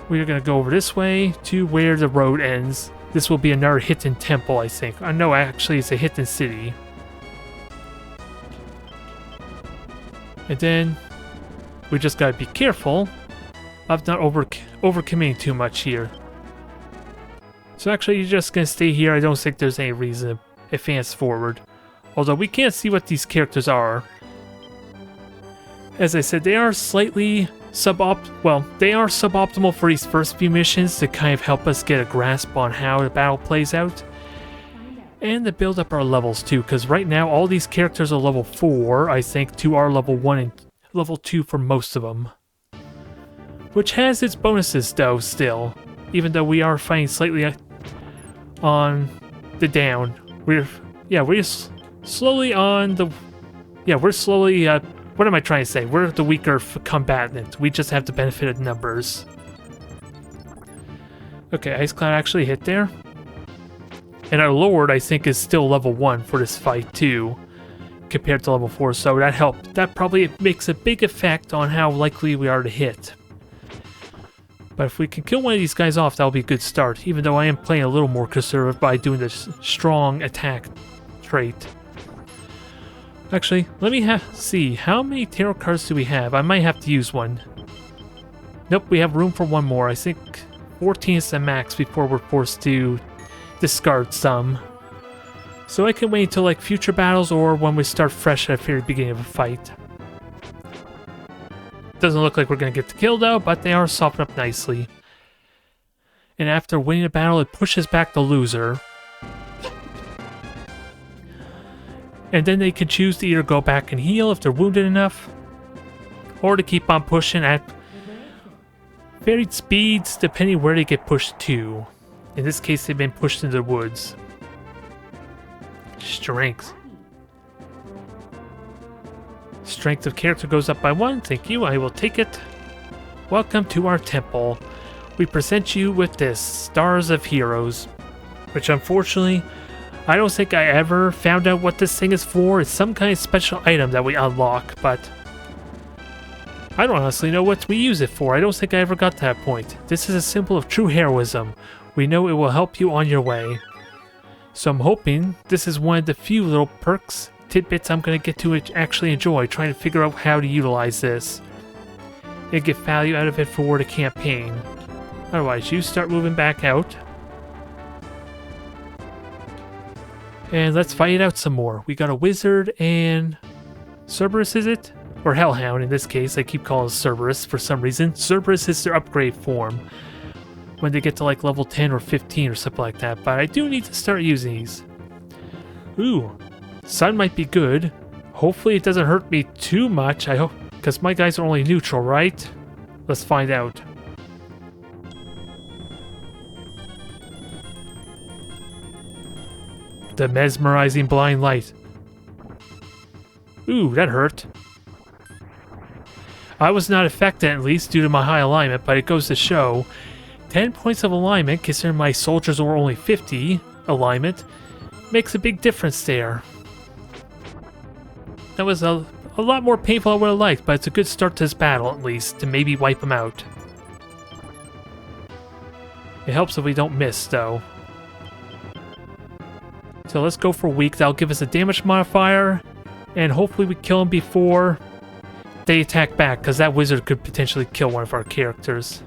We're gonna go over this way to where the road ends. This will be another hidden temple, I think. I know actually it's a hidden city. And then we just gotta be careful of not overcommitting too much here. So actually you're just gonna stay here. I don't think there's any reason to advance forward. Although we can't see what these characters are. As I said, they are slightly suboptimal for these first few missions to kind of help us get a grasp on how the battle plays out. And to build up our levels too, because right now all these characters are level 4, I think, to our level 1 and level 2 for most of them. Which has its bonuses though, still. Even though we are fighting slightly on the down. We're slowly on the... Yeah, we're slowly... what am I trying to say? We're the weaker combatant. We just have the benefit of numbers. Okay, Ice Cloud actually hit there. And our Lord, I think, is still level 1 for this fight, too. Compared to level 4, so that helped. That probably makes a big effect on how likely we are to hit. But if we can kill one of these guys off, that'll be a good start. Even though I am playing a little more conservative by doing the strong attack trait. Actually, let me see. How many tarot cards do we have? I might have to use one. Nope, we have room for one more. I think 14 is the max before we're forced to discard some. So I can wait until like future battles or when we start fresh at the very beginning of a fight. Doesn't look like we're going to get the kill though, but they are softened up nicely. And after winning a battle, it pushes back the loser. And then they can choose to either go back and heal if they're wounded enough, or to keep on pushing at varied speeds depending where they get pushed to. In this case, they've been pushed into the woods. Strength. Strength of character goes up by 1. Thank you. I will take it. Welcome to our temple. We present you with this Stars of Heroes, which unfortunately, I don't think I ever found out what this thing is for. It's some kind of special item that we unlock, but I don't honestly know what we use it for. I don't think I ever got to that point. This is a symbol of true heroism. We know it will help you on your way. So I'm hoping this is one of the few little perks, tidbits I'm going to get to actually enjoy, trying to figure out how to utilize this. And get value out of it for the campaign. Otherwise, you start moving back out. And let's fight it out some more. We got a wizard and... Cerberus, is it? Or Hellhound in this case. I keep calling it Cerberus for some reason. Cerberus is their upgrade form. When they get to like level 10 or 15 or something like that. But I do need to start using these. Ooh. Sun might be good. Hopefully it doesn't hurt me too much. I hope... Because my guys are only neutral, right? Let's find out. The mesmerizing blind light. Ooh, that hurt. I was not affected, at least, due to my high alignment, but it goes to show 10 points of alignment, considering my soldiers were only 50 alignment, makes a big difference there. That was a lot more painful than I would have liked, but it's a good start to this battle, at least, to maybe wipe them out. It helps if we don't miss, though. So let's go for weak. That'll give us a damage modifier, and hopefully we kill them before they attack back, because that wizard could potentially kill one of our characters.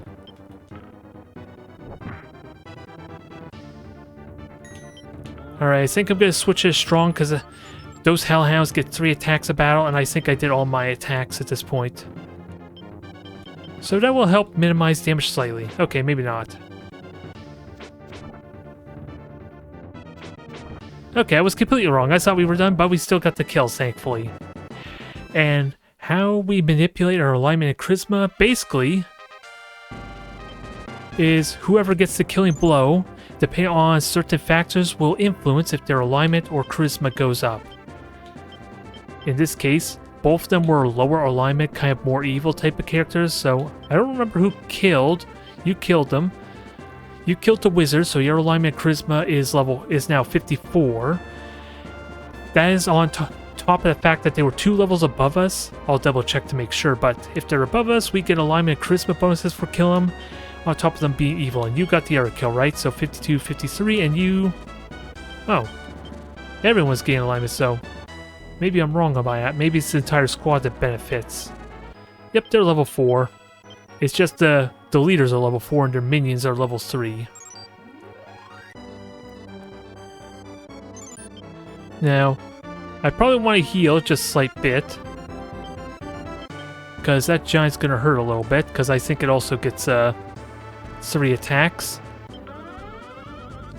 Alright, I think I'm going to switch it strong, because those Hellhounds get 3 attacks a battle, and I think I did all my attacks at this point. So that will help minimize damage slightly. Okay, maybe not. Okay, I was completely wrong. I thought we were done, but we still got the kills, thankfully. And how we manipulate our alignment and charisma, basically, is whoever gets the killing blow, depending on certain factors, will influence if their alignment or charisma goes up. In this case, both of them were lower alignment, kind of more evil type of characters, so I don't remember who killed. You killed them. You killed the wizard, so your alignment charisma is now 54. That is on top of the fact that they were 2 levels above us. I'll double check to make sure, but if they're above us, we get alignment charisma bonuses for kill them, on top of them being evil. And you got the other kill, right? So 52, 53, and you... Oh. Everyone's getting alignment, so... Maybe I'm wrong on that. Maybe it's the entire squad that benefits. Yep, they're level 4. It's just the leaders are level 4 and their minions are level 3. Now, I probably want to heal just a slight bit. Because that giant's going to hurt a little bit, because I think it also gets 3 attacks.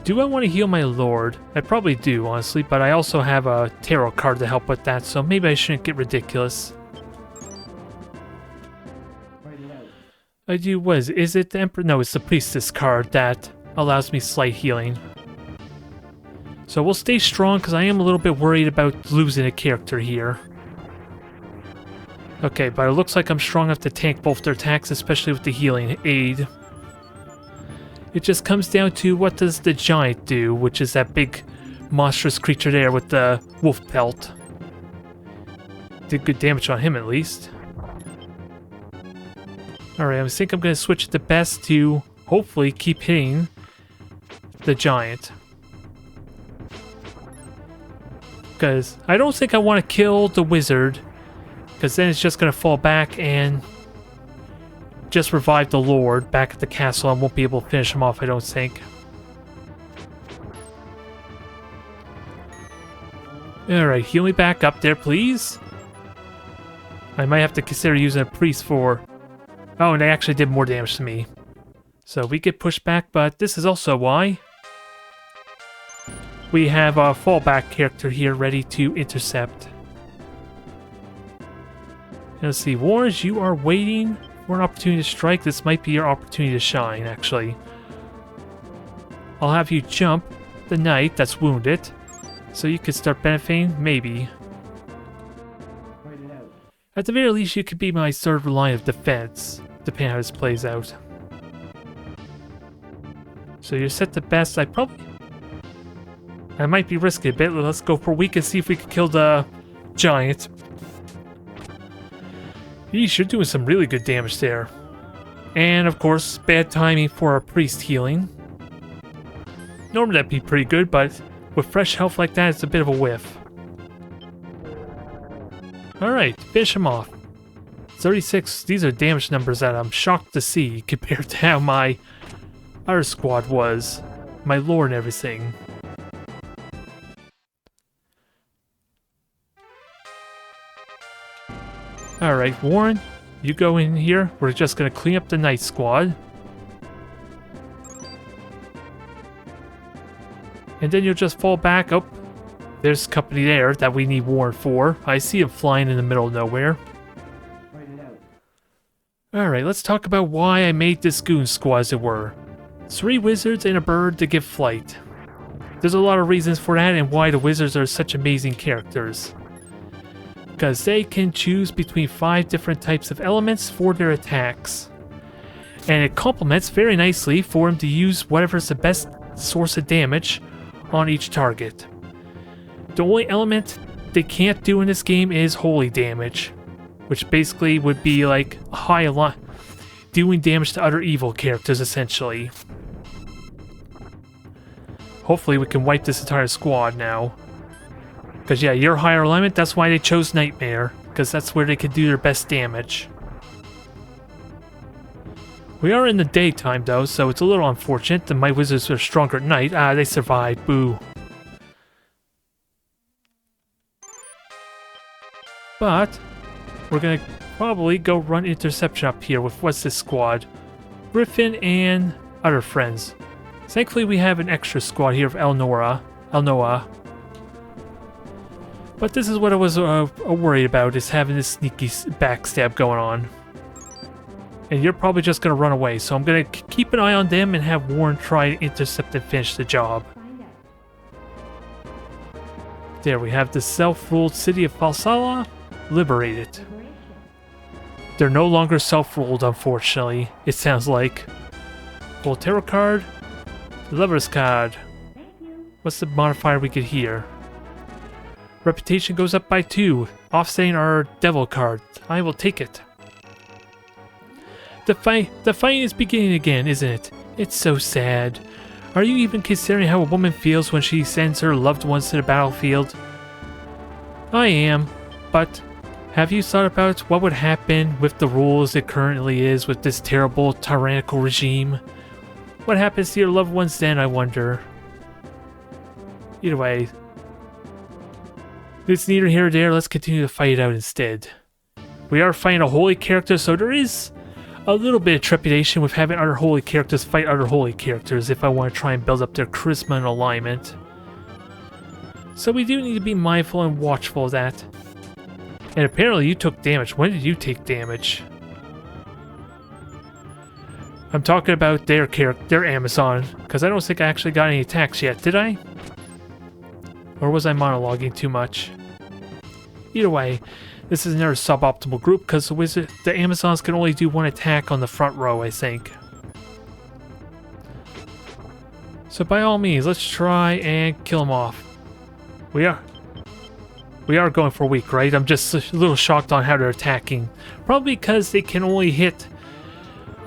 Do I want to heal my lord? I probably do, honestly, but I also have a tarot card to help with that, so maybe I shouldn't get ridiculous. I do, what is it the Emperor? No, it's the Priestess card that allows me slight healing. So we'll stay strong, because I am a little bit worried about losing a character here. Okay, but it looks like I'm strong enough to tank both their attacks, especially with the healing aid. It just comes down to what does the giant do, which is that big monstrous creature there with the wolf pelt. Did good damage on him at least. Alright, I think I'm going to switch it to best to hopefully keep hitting the giant. Because I don't think I want to kill the wizard, because then it's just going to fall back and just revive the Lord back at the castle. I won't be able to finish him off, I don't think. Alright, heal me back up there, please. I might have to consider using a priest for... Oh, and they actually did more damage to me. So we get pushed back, but this is also why we have a fallback character here ready to intercept. Let's see, Wars, you are waiting for an opportunity to strike. This might be your opportunity to shine, actually. I'll have you jump the knight that's wounded, so you could start benefiting, maybe. At the very least, you could be my third line of defense, depending on how this plays out. So you're set to best. I might be risking a bit. Let's go for weak and see if we can kill the giant. Yeesh, you're doing some really good damage there. And of course, bad timing for our priest healing. Normally that'd be pretty good, but with fresh health like that, it's a bit of a whiff. Alright, finish him off. 36, these are damage numbers that I'm shocked to see compared to how my other squad was. My lore and everything. Alright, Warren, you go in here. We're just gonna clean up the night squad. And then you'll just fall back. Oh, there's company there that we need Warren for. I see him flying in the middle of nowhere. Alright, let's talk about why I made this goon squad, as it were. 3 wizards and a bird to give flight. There's a lot of reasons for that and why the wizards are such amazing characters. Because they can choose between 5 different types of elements for their attacks. And it complements very nicely for them to use whatever's the best source of damage on each target. The only element they can't do in this game is holy damage, which basically would be like doing damage to other evil characters, essentially. Hopefully we can wipe this entire squad now. Because yeah, you're higher element, that's why they chose Nightmare, because that's where they can do their best damage. We are in the daytime though, so it's a little unfortunate that my wizards are stronger at night. Ah, they survived, boo. But we're gonna probably go run interception up here with what's this squad? Griffin and other friends. Thankfully we have an extra squad here of Elnoa. But this is what I was worried about, is having this sneaky backstab going on. And you're probably just gonna run away, so I'm gonna keep an eye on them and have Warren try to intercept and finish the job. There we have the self-ruled city of Falsala liberated. They're no longer self-ruled, unfortunately, it sounds like. Full tarot card. Lover's card. What's the modifier we get here? Reputation goes up by 2, offsetting our devil card. I will take it. The fight is beginning again, isn't it? It's so sad. Are you even considering how a woman feels when she sends her loved ones to the battlefield? I am, but have you thought about what would happen with the rules it currently is with this terrible tyrannical regime? What happens to your loved ones then, I wonder? Either way, it's neither here nor there. Let's continue to fight it out instead. We are fighting a holy character, so there is a little bit of trepidation with having other holy characters fight other holy characters if I want to try and build up their charisma and alignment. So we do need to be mindful and watchful of that. And apparently you took damage. When did you take damage? I'm talking about their Amazon, because I don't think I actually got any attacks yet, did I? Or was I monologuing too much? Either way, this is another suboptimal group because the Amazons can only do 1 attack on the front row, I think. So by all means, let's try and kill them off. We are going for a week, right? I'm just a little shocked on how they're attacking. Probably because they can only hit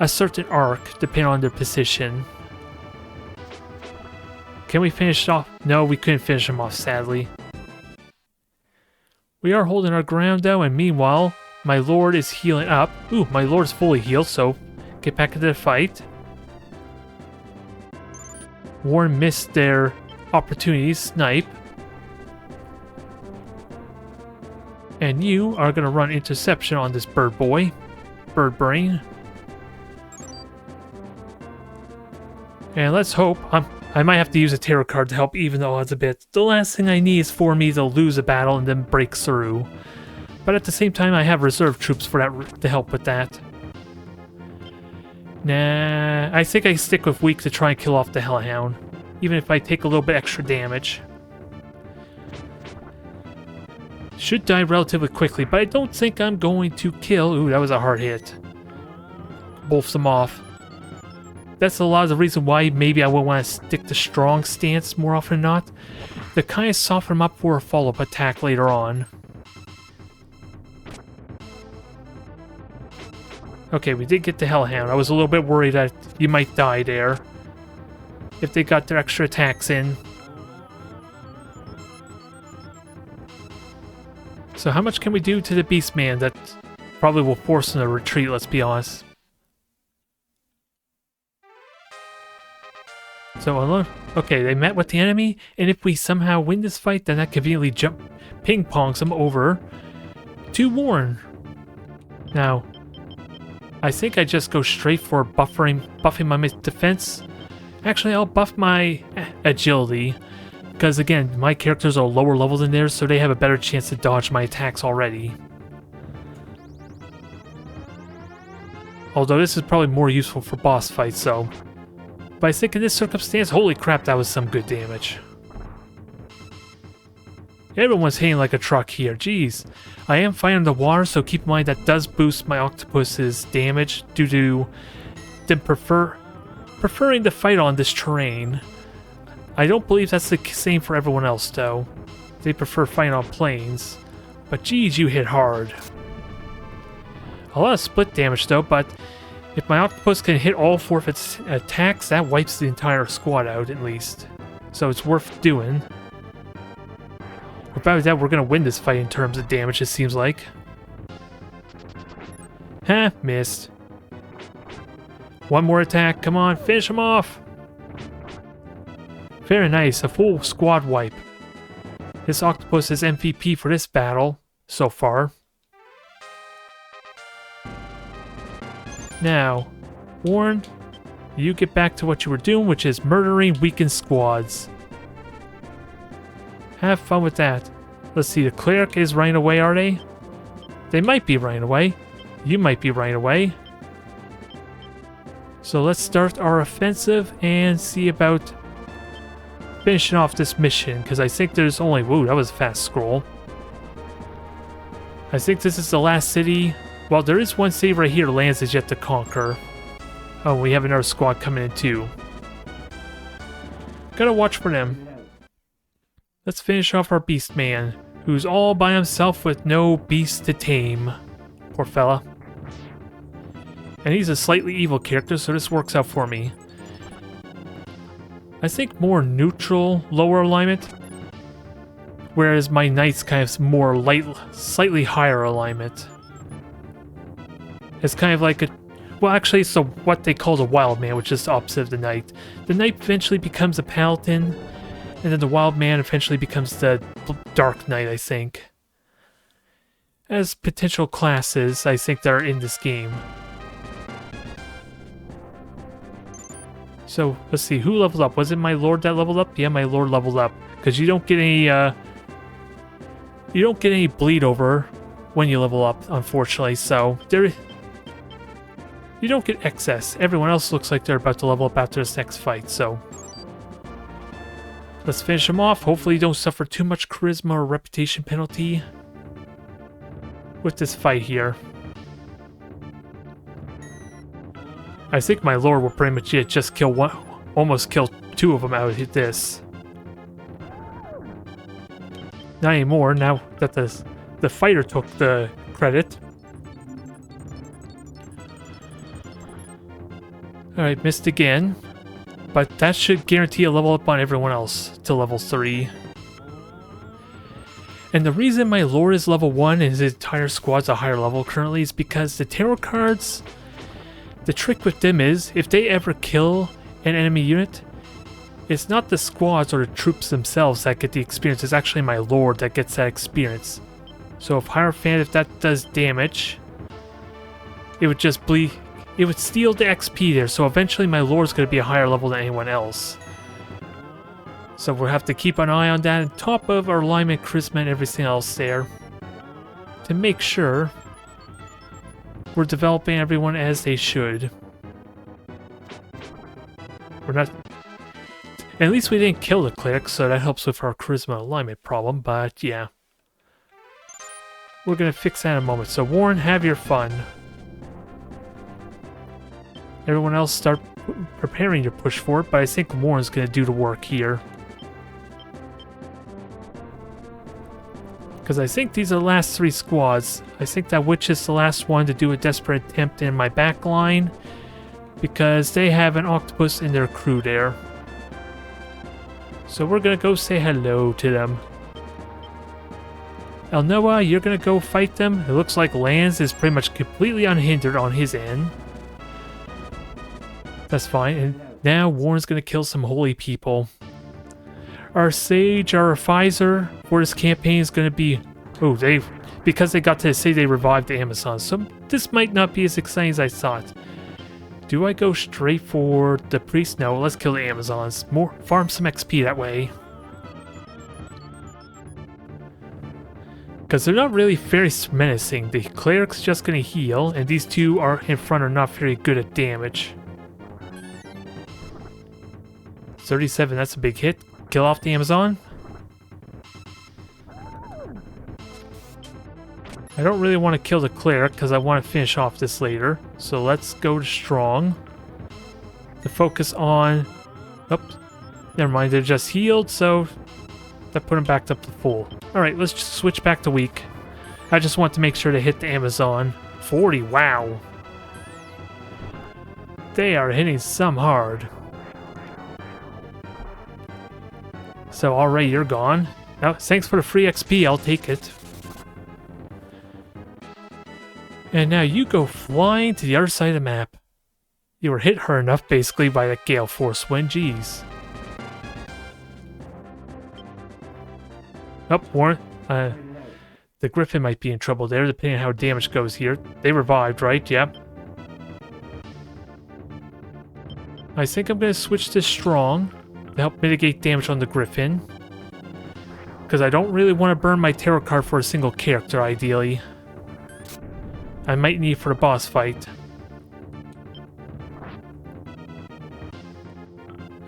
a certain arc depending on their position. Can we finish off? No, we couldn't finish them off, sadly. We are holding our ground though, and meanwhile, my lord is healing up. Ooh, my lord's fully healed, so get back into the fight. Warren missed their opportunity to snipe. And you are going to run interception on this bird boy. Bird brain. And let's hope... I might have to use a tarot card to help even the odds a bit. The last thing I need is for me to lose a battle and then break through. But at the same time, I have reserve troops for that to help with that. Nah, I think I stick with weak to try and kill off the Hellhound, even if I take a little bit extra damage. Should die relatively quickly, but I don't think I'm going to kill... Ooh, that was a hard hit. Both them off. That's a lot of the reason why maybe I would want to stick to strong stance more often than not. To kind of soften them up for a follow-up attack later on. Okay, we did get the Hellhound. I was a little bit worried that you might die there if they got their extra attacks in. So how much can we do to the Beastman that probably will force them to retreat, let's be honest. So, okay, they met with the enemy, and if we somehow win this fight, then that conveniently ping-pongs them over to Warren. Now, I think I just go straight for buffing my defense. Actually, I'll buff my agility, because again, my characters are lower level than theirs, so they have a better chance to dodge my attacks already. Although this is probably more useful for boss fights, so... But I think in this circumstance, holy crap, that was some good damage. Everyone's hitting like a truck here, jeez. I am fighting the water, so keep in mind that does boost my octopus's damage due to them preferring to fight on this terrain. I don't believe that's the same for everyone else, though. They prefer fighting on plains. But geez, you hit hard. A lot of split damage, though, but if my octopus can hit all 4 of its attacks, that wipes the entire squad out, at least. So it's worth doing. Without that, we're going to win this fight in terms of damage, it seems like. Huh, missed. One more attack, come on, finish him off! Very nice, a full squad wipe. This octopus is MVP for this battle, so far. Now, Warren, you get back to what you were doing, which is murdering weakened squads. Have fun with that. Let's see, the cleric is running away, are they? They might be running away. You might be running away. So let's start our offensive and see about finishing off this mission, because I think there's only... Whoa, that was a fast scroll. I think this is the last city. Well, there is one city right here Lance is yet to conquer. Oh, we have another squad coming in too. Gotta watch for them. Let's finish off our beast man, who's all by himself with no beast to tame. Poor fella. And he's a slightly evil character, so this works out for me. I think more neutral, lower alignment. Whereas my knight's kind of more light, slightly higher alignment. It's kind of like a... Well, actually, it's what they call the wild man, which is the opposite of the knight. The knight eventually becomes a paladin, and then the wild man eventually becomes the dark knight, I think. As potential classes, I think, that are in this game. So, let's see, who leveled up? Was it my lord that leveled up? Yeah, my lord leveled up. Because you don't get any, you don't get any bleed over when you level up, unfortunately, so... You don't get excess. Everyone else looks like they're about to level up after this next fight, so... Let's finish them off. Hopefully you don't suffer too much charisma or reputation penalty with this fight here. I think my lord will pretty much just kill one, almost kill 2 of them out of this. Not anymore, now that the fighter took the credit. Alright, missed again. But that should guarantee a level up on everyone else to level 3. And the reason my lord is level 1 and his entire squad's a higher level currently is because the tarot cards, the trick with them is, if they ever kill an enemy unit, it's not the squads or the troops themselves that get the experience, it's actually my lord that gets that experience. So if Hierophant, if that does damage, it would just bleed... It would steal the XP there, so eventually my lord's going to be a higher level than anyone else. So we'll have to keep an eye on that on top of our alignment, charisma, and everything else there. To make sure we're developing everyone as they should. We're not... At least we didn't kill the cleric, so that helps with our charisma alignment problem, but yeah. We're going to fix that in a moment. So Warren, have your fun. Everyone else start preparing to push for it, but I think Warren's going to do the work here. Because I think these are the last 3 squads. I think that witch is the last one to do a desperate attempt in my back line. Because they have an octopus in their crew there. So we're gonna go say hello to them. El Noah, you're gonna go fight them. It looks like Lance is pretty much completely unhindered on his end. That's fine. And now Warren's gonna kill some holy people. Our sage, our advisor for this campaign is gonna be... Oh, because they got to say they revived the Amazon. So this might not be as exciting as I thought. Do I go straight for the priest? No, let's kill the Amazons. Farm some XP that way. Because they're not really very menacing. The cleric's just going to heal, and these 2 are in front are not very good at damage. 37, that's a big hit. Kill off the Amazon. I don't really want to kill the cleric because I want to finish off this later. So let's go to strong. To focus on... Oops. Never mind, they're just healed, so that put them back up to full. Alright, let's just switch back to weak. I just want to make sure to hit the Amazon. 40, wow. They are hitting some hard. So alright, you're gone. Now, thanks for the free XP, I'll take it. And now you go flying to the other side of the map. You were hit hard enough, basically, by that gale force wind, jeez. Oh, Warren. The Griffin might be in trouble there, depending on how damage goes here. They revived, right? Yep. I think I'm going to switch to strong to help mitigate damage on the Griffin. Because I don't really want to burn my tarot card for a single character, ideally. I might need for a boss fight.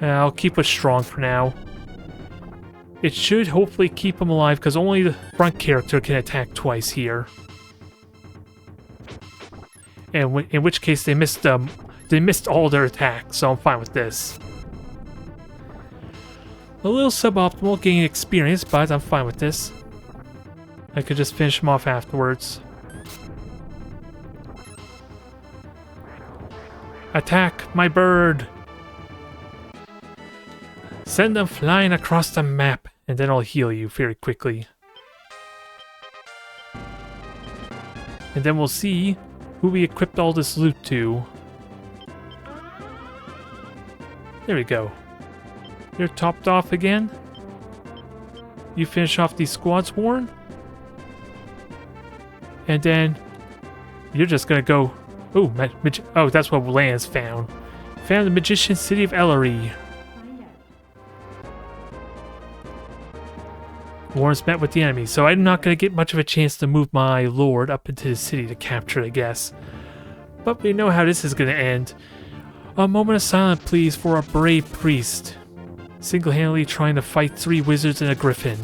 I'll keep with strong for now. It should hopefully keep him alive because only the front character can attack twice here. And in which case they missed all their attacks, so I'm fine with this. A little suboptimal gaining experience, but I'm fine with this. I could just finish him off afterwards. Attack my bird! Send them flying across the map, and then I'll heal you very quickly. And then we'll see who we equipped all this loot to. There we go. You're topped off again. You finish off these squads, Warren. And then you're just gonna go... Oh, oh, that's what Lance found. Found the Magician City of Ellery. Warren's met with the enemy, so I'm not going to get much of a chance to move my lord up into the city to capture it, I guess. But we know how this is going to end. A moment of silence, please, for a brave priest. Single-handedly trying to fight 3 wizards and a griffin.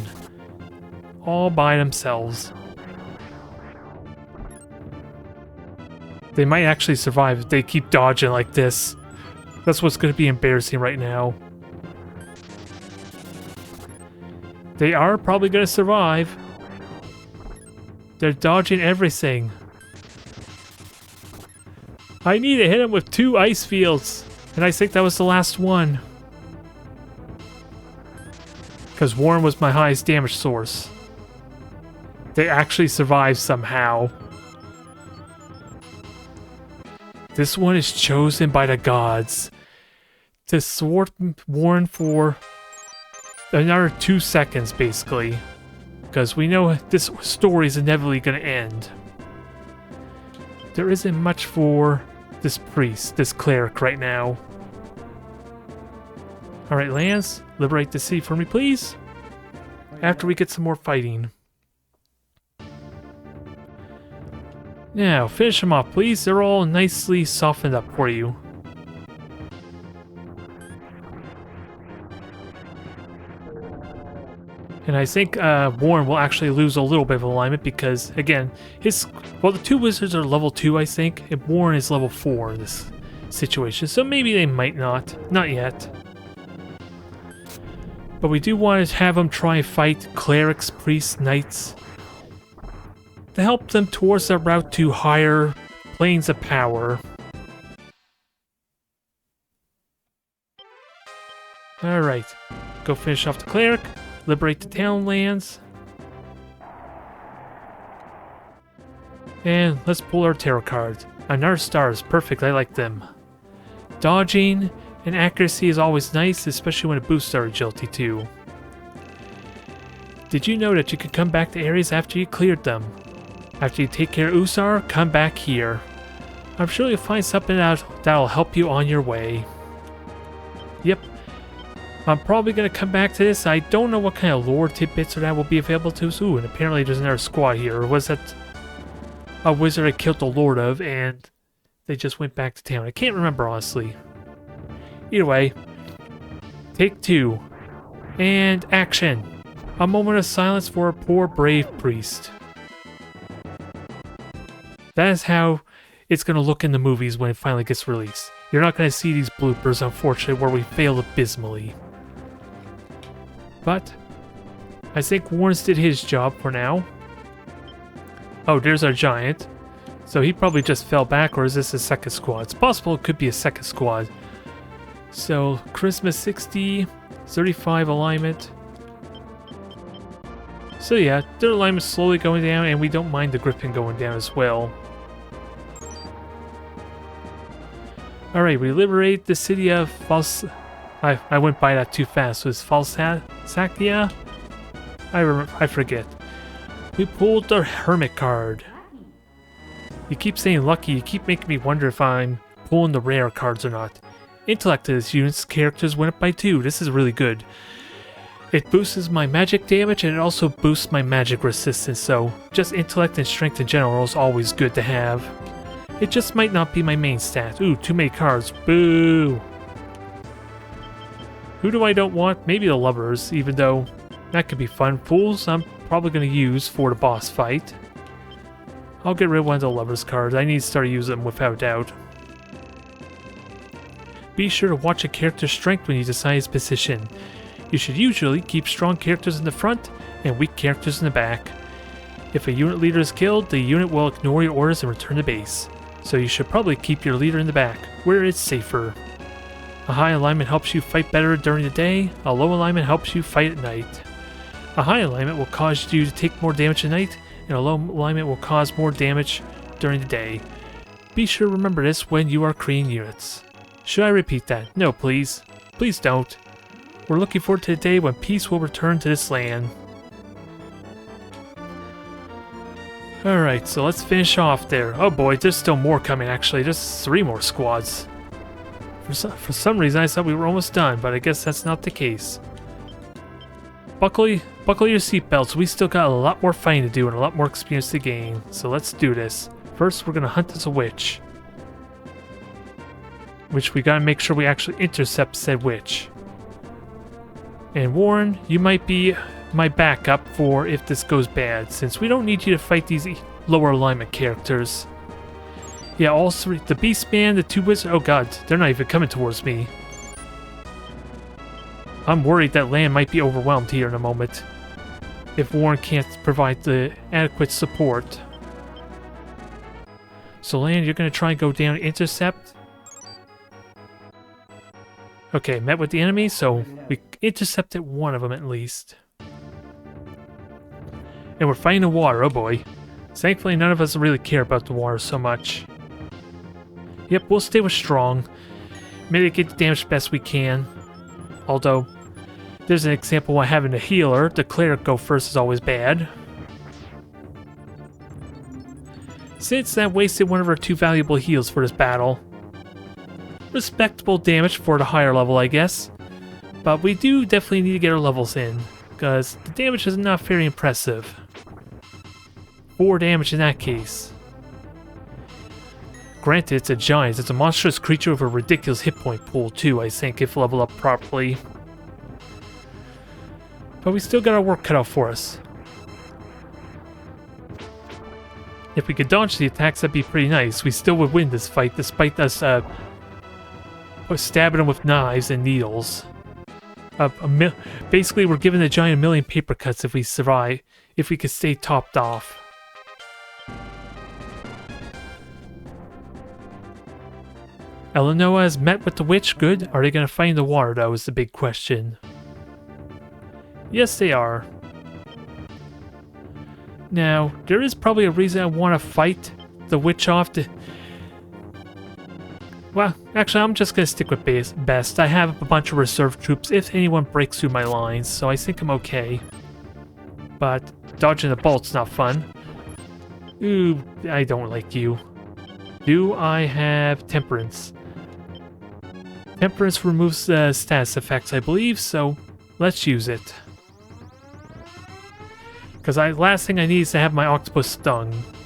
All by themselves. They might actually survive if they keep dodging like this. That's what's going to be embarrassing right now. They are probably going to survive. They're dodging everything. I need to hit them with 2 ice fields. And I think that was the last one. Because Warren was my highest damage source. They actually survived somehow. This one is chosen by the gods to thwart Warren for another 2 seconds, basically. Because we know this story is inevitably going to end. There isn't much for this priest, this cleric right now. Alright, Lance, liberate the city for me, please. After we get some more fighting. Now, finish them off, please. They're all nicely softened up for you. And I think Warren will actually lose a little bit of alignment because, again, the 2 wizards are level 2, I think, and Warren is level 4 in this situation. So maybe they might not. Not yet. But we do want to have them try and fight clerics, priests, knights, to help them towards their route to higher planes of power. Alright, go finish off the cleric, liberate the townlands, and let's pull our tarot cards. Another star is perfect, I like them. Dodging and accuracy is always nice, especially when it boosts our agility too. Did you know that you could come back to areas after you cleared them? After you take care of Usar, come back here. I'm sure you'll find something that'll help you on your way. Yep. I'm probably going to come back to this. I don't know what kind of lore tidbits or that will be available to us. Ooh, and apparently there's another squad here. Or was that a wizard I killed the lord of and they just went back to town? I can't remember, honestly. Either way, take 2. And action. A moment of silence for a poor brave priest. That is how it's going to look in the movies when it finally gets released. You're not going to see these bloopers, unfortunately, where we fail abysmally. But I think Warren's did his job for now. Oh, there's our giant. So he probably just fell back, or is this a second squad? It's possible it could be a second squad. So, Christmas 60, 35 alignment. So yeah, their alignment's slowly going down, and we don't mind the Griffin going down as well. Alright, we liberate the city of I went by that too fast. So it's Falsakia? I forget. We pulled the Hermit card. You keep saying lucky, you keep making me wonder if I'm pulling the rare cards or not. Intellect to this unit's characters went up by 2. This is really good. It boosts my magic damage and it also boosts my magic resistance, so just intellect and strength in general is always good to have. It just might not be my main stat. Ooh, too many cards. Boo! Who do I don't want? Maybe the lovers, even though that could be fun. Fools I'm probably going to use for the boss fight. I'll get rid of one of the lovers cards. I need to start using them without doubt. Be sure to watch a character's strength when you decide his position. You should usually keep strong characters in the front and weak characters in the back. If a unit leader is killed, the unit will ignore your orders and return to base. So you should probably keep your leader in the back, where it's safer. A high alignment helps you fight better during the day, a low alignment helps you fight at night. A high alignment will cause you to take more damage at night, and a low alignment will cause more damage during the day. Be sure to remember this when you are creating units. Should I repeat that? No, please. Please don't. We're looking forward to the day when peace will return to this land. Alright, so let's finish off there. Oh boy, there's still more coming actually. There's 3 more squads. For some reason I thought we were almost done, but I guess that's not the case. Buckle your seatbelts. We still got a lot more fighting to do and a lot more experience to gain. So let's do this. First, we're going to hunt as a witch. Which we got to make sure we actually intercept said witch. And Warren, you might be my backup for if this goes bad, since we don't need you to fight these lower alignment characters. Yeah, all 3. The Beastman, the 2 wizards. Oh god, they're not even coming towards me. I'm worried that land might be overwhelmed here in a moment, if Warren can't provide the adequate support. So land, you're going to try and go down and intercept. Okay, met with the enemy, so we intercepted one of them at least. And we're fighting the water, oh boy. Thankfully, none of us really care about the water so much. Yep, we'll stay with strong. Mitigate the damage best we can. Although, there's an example why having a healer, the cleric, go first is always bad. Since that wasted one of our 2 valuable heals for this battle. Respectable damage for the higher level, I guess. But we do definitely need to get our levels in, because the damage is not very impressive. 4 damage in that case. Granted, it's a giant. It's a monstrous creature with a ridiculous hit point pool too, I think, if leveled up properly. But we still got our work cut out for us. If we could dodge the attacks, that'd be pretty nice. We still would win this fight, despite us stabbing them with knives and needles. Basically, we're giving the giant 1,000,000 paper cuts if we survive, if we could stay topped off. Eleanor has met with the witch. Good. Are they going to fight in the water, though, is the big question. Yes, they are. Now, there is probably a reason I want to fight the witch off. Well, actually, I'm just going to stick with best. I have a bunch of reserve troops if anyone breaks through my lines, so I think I'm okay. But dodging the bolt's not fun. Ooh, I don't like you. Do I have Temperance? Temperance removes status effects, I believe, so let's use it. Because last thing I need is to have my octopus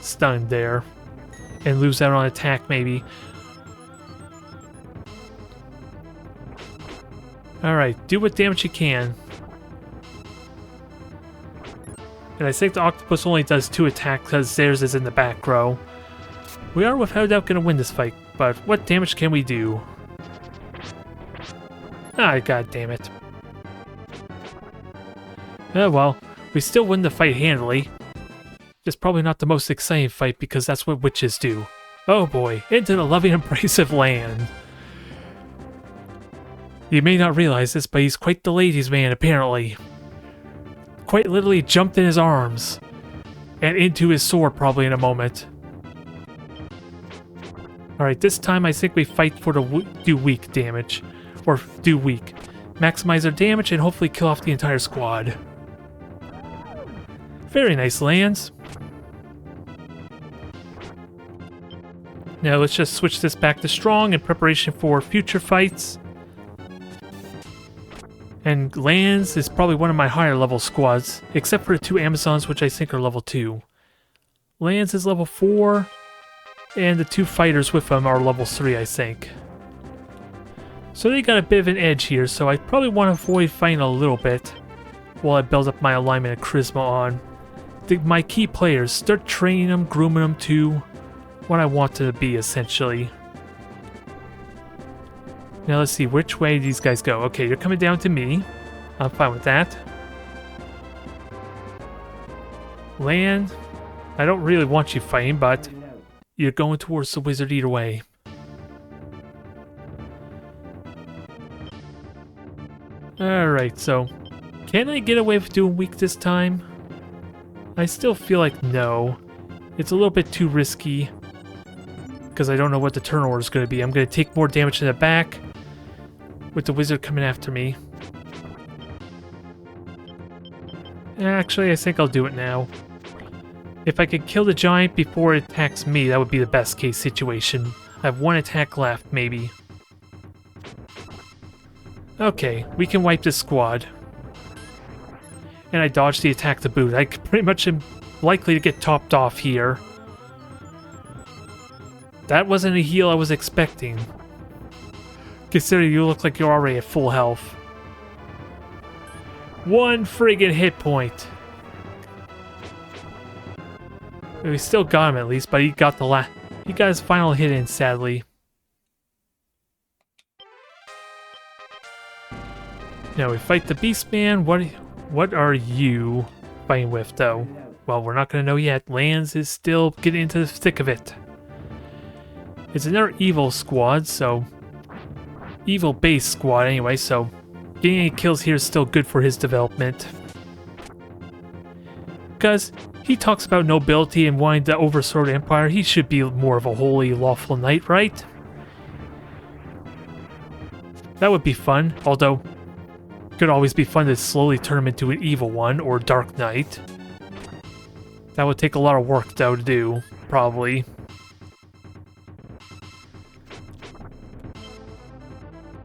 stunned there. And lose out on attack, maybe. Alright, do what damage you can. And I think the octopus only does 2 attacks because theirs is in the back row. We are without doubt going to win this fight, but what damage can we do? Ah, god damn it. Oh well. We still win the fight handily. It's probably not the most exciting fight because that's what witches do. Oh boy, into the loving embrace of land. You may not realize this, but he's quite the ladies' man apparently. Quite literally jumped in his arms. And into his sword probably in a moment. Alright, this time I think we fight for the do weak damage. Or do weak. Maximize our damage and hopefully kill off the entire squad. Very nice, lands. Now let's just switch this back to strong in preparation for future fights. And lands is probably one of my higher level squads, except for the 2 Amazons, which I think are level 2. Lands is level 4, and the 2 fighters with them are level 3, I think. So they got a bit of an edge here, so I probably want to avoid fighting a little bit while I build up my alignment and charisma on. My key players, start training them, grooming them to what I want to be, essentially. Now let's see, which way these guys go? Okay, you're coming down to me. I'm fine with that. Land. I don't really want you fighting, but you're going towards the wizard either way. Alright, so can I get away with doing weak this time? I still feel like no. It's a little bit too risky because I don't know what the turn order is going to be. I'm going to take more damage in the back with the wizard coming after me. Actually, I think I'll do it now. If I could kill the giant before it attacks me, that would be the best case situation. I have 1 attack left, maybe. Okay, we can wipe this squad. And I dodged the attack to boot. I pretty much am likely to get topped off here. That wasn't a heal I was expecting. Considering you look like you're already at full health. 1 friggin' hit point. We still got him at least, but he got he got his final hit in, sadly. Now we fight the Beast Man. What are you fighting with, though? Well, we're not going to know yet. Lands is still getting into the thick of it. It's another evil squad, so... evil-based squad, anyway, so... getting any kills here is still good for his development. Because he talks about nobility and wanting to overthrow the Empire. He should be more of a holy, lawful knight, right? That would be fun, although... could always be fun to slowly turn him into an evil one, or Dark Knight. That would take a lot of work, though, to do, probably.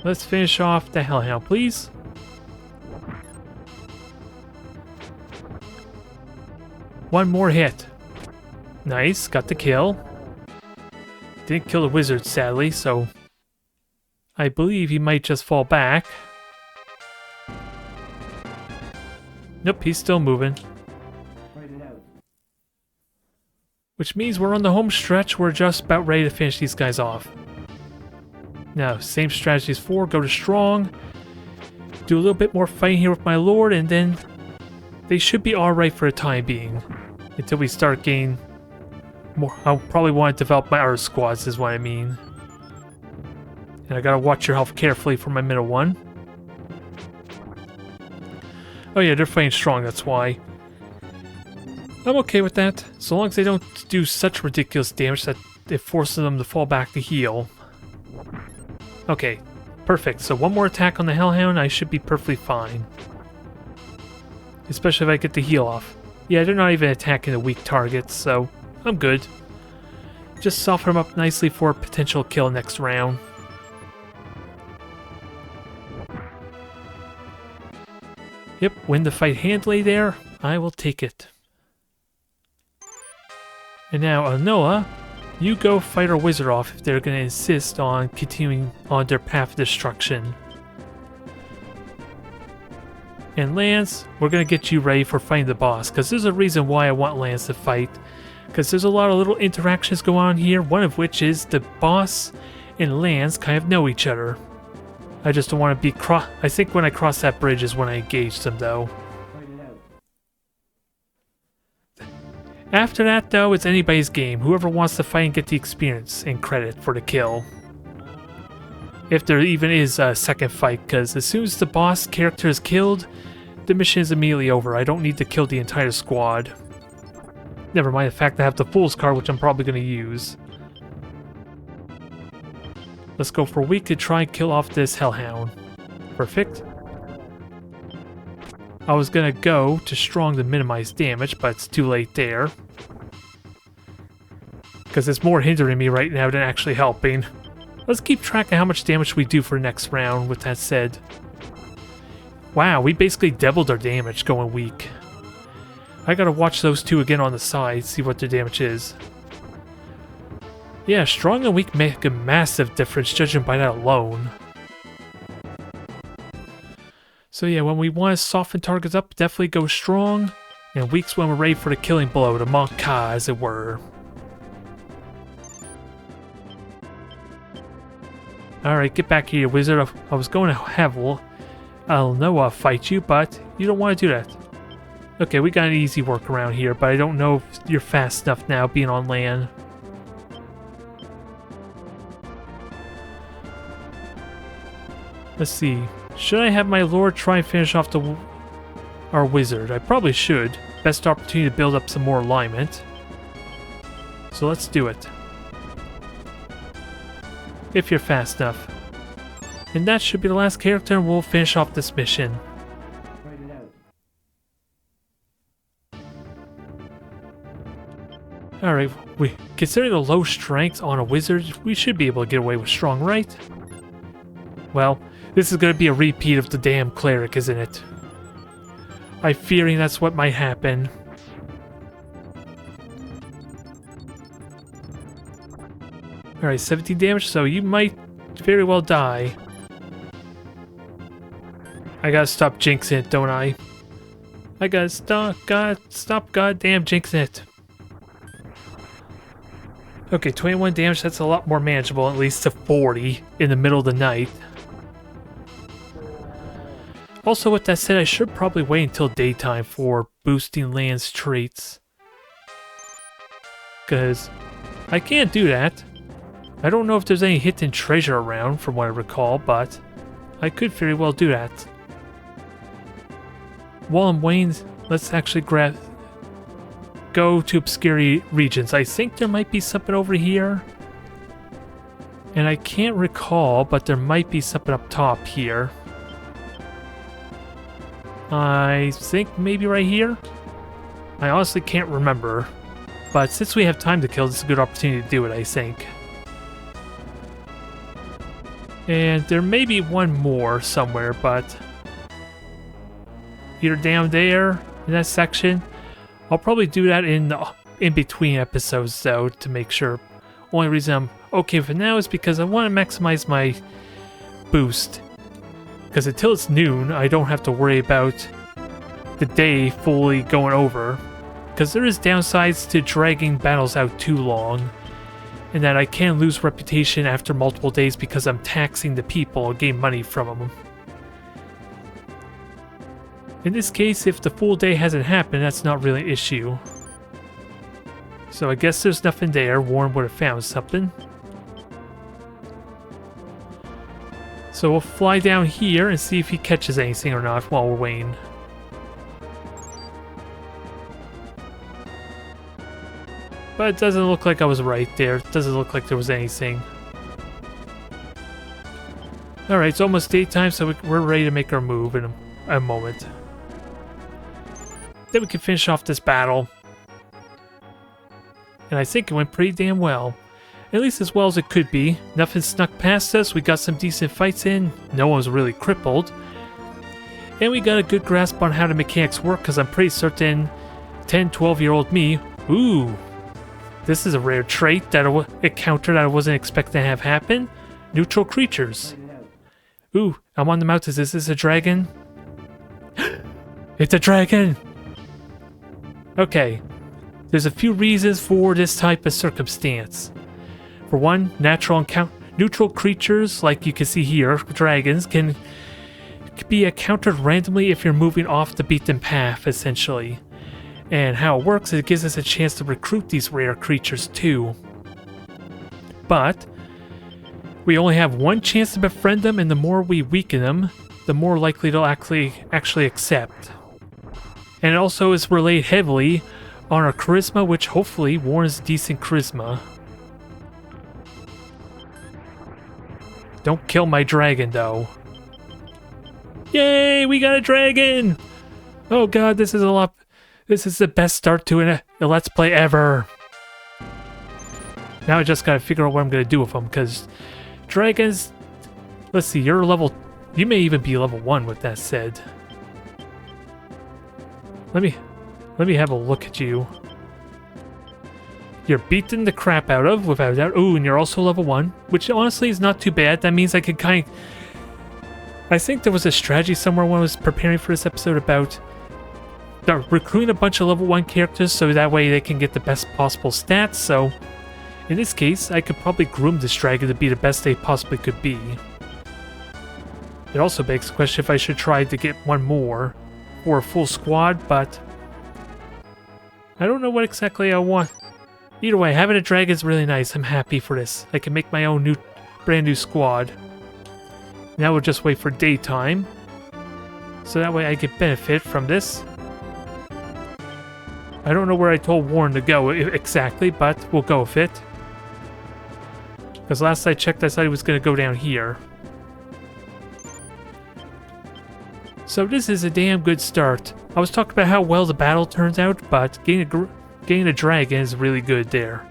Let's finish off the Hellhound, please. One more hit. Nice, got the kill. Didn't kill the wizard, sadly, so... I believe he might just fall back. Nope, he's still moving. Which means we're on the home stretch. We're just about ready to finish these guys off. Now, same strategy as before. Go to strong. Do a little bit more fighting here with my lord, and then they should be alright for the time being. Until we start getting more. I'll probably want to develop my other squads, is what I mean. And I gotta watch your health carefully for my middle one. Oh yeah, they're fighting strong, that's why. I'm okay with that, so long as they don't do such ridiculous damage that it forces them to fall back to heal. Okay, perfect. So one more attack on the Hellhound, I should be perfectly fine. Especially if I get the heal off. Yeah, they're not even attacking the weak targets, so I'm good. Just soften them up nicely for a potential kill next round. Yep, win the fight handily there. I will take it. And now, Noah, you go fight our wizard off if they're going to insist on continuing on their path of destruction. And Lance, we're going to get you ready for fighting the boss, because there's a reason why I want Lance to fight. Because there's a lot of little interactions going on here, one of which is the boss and Lance kind of know each other. I just don't want to be I think when I cross that bridge is when I engage them, though. After that, though, it's anybody's game. Whoever wants to fight and get the experience and credit for the kill. If there even is a second fight, because as soon as the boss character is killed, the mission is immediately over. I don't need to kill the entire squad. Never mind the fact that I have the Fool's card, which I'm probably going to use. Let's go for a week to try and kill off this Hellhound. Perfect. I was going to go to strong to minimize damage, but it's too late there. Because it's more hindering me right now than actually helping. Let's keep track of how much damage we do for the next round, with that said. Wow, we basically doubled our damage going weak. I gotta watch those two again on the side, see what their damage is. Yeah, strong and weak make a massive difference, judging by that alone. So yeah, when we want to soften targets up, definitely go strong, and weak's when we're ready for the killing blow, the Monka, as it were. Alright, get back here, wizard. I was going to have Noah fight you, but you don't want to do that. Okay, we got an easy workaround here, but I don't know if you're fast enough now being on land. Let's see. Should I have my lord try and finish off our wizard? I probably should. Best opportunity to build up some more alignment. So let's do it. If you're fast enough. And that should be the last character, and we'll finish off this mission. Alright, considering the low strength on a wizard, we should be able to get away with strong, right? Well, this is going to be a repeat of the damn cleric, isn't it? I'm fearing that's what might happen. Alright, 17 damage, so you might very well die. I gotta stop jinxing it, don't I? I gotta stop goddamn jinxing it. Okay, 21 damage, that's a lot more manageable, at least to 40 in the middle of the night. Also, with that said, I should probably wait until daytime for boosting Land's traits. Because I can't do that. I don't know if there's any hidden treasure around, from what I recall, but I could very well do that. While I'm waiting, let's actually go to obscure regions. I think there might be something over here. And I can't recall, but there might be something up top here. I think maybe right here? I honestly can't remember. But since we have time to kill, this is a good opportunity to do it, I think. And there may be one more somewhere, but either down there in that section. I'll probably do that in between episodes, though, to make sure. Only reason I'm okay for now is because I want to maximize my boost. Because until it's noon, I don't have to worry about the day fully going over. Because there is downsides to dragging battles out too long. And that I can lose reputation after multiple days because I'm taxing the people or getting money from them. In this case, if the full day hasn't happened, that's not really an issue. So I guess there's nothing there. Warren would have found something. So we'll fly down here and see if he catches anything or not while we're waiting. But it doesn't look like I was right there. It doesn't look like there was anything. Alright, it's almost daytime, so we're ready to make our move in a moment. Then we can finish off this battle. And I think it went pretty damn well. At least as well as it could be. Nothing snuck past us, we got some decent fights in. No one was really crippled. And we got a good grasp on how the mechanics work, because I'm pretty certain 10, 12-year-old me... Ooh! This is a rare trait that a counter that I wasn't expecting to have happen. Neutral creatures. Ooh, I'm on the mountains. Is this a dragon? It's a dragon! Okay. There's a few reasons for this type of circumstance. For one, neutral creatures, like you can see here, dragons, can be encountered randomly if you're moving off the beaten path, essentially. And how it works is it gives us a chance to recruit these rare creatures too. But we only have one chance to befriend them, and the more we weaken them, the more likely they'll actually accept. And it also is relied heavily on our charisma, which hopefully warrants decent charisma. Don't kill my dragon though. Yay, we got a dragon! Oh god, this is the best start to a Let's Play ever. Now I just gotta figure out what I'm gonna do with them, because dragons... Let's see, you're level... You may even be level 1 with that said. Let me have a look at you. You're beaten the crap out of, without a doubt. Ooh, and you're also level 1, which honestly is not too bad. That means I could kind of... I think there was a strategy somewhere when I was preparing for this episode about recruiting a bunch of level 1 characters so that way they can get the best possible stats, so in this case, I could probably groom this dragon to be the best they possibly could be. It also begs the question if I should try to get one more for a full squad, but I don't know what exactly I want. Either way, having a dragon is really nice. I'm happy for this. I can make my own brand new squad. Now we'll just wait for daytime, so that way I get benefit from this. I don't know where I told Warren to go exactly, but we'll go with it. Because last I checked, I thought he was going to go down here. So this is a damn good start. I was talking about how well the battle turns out, but getting a dragon is really good there.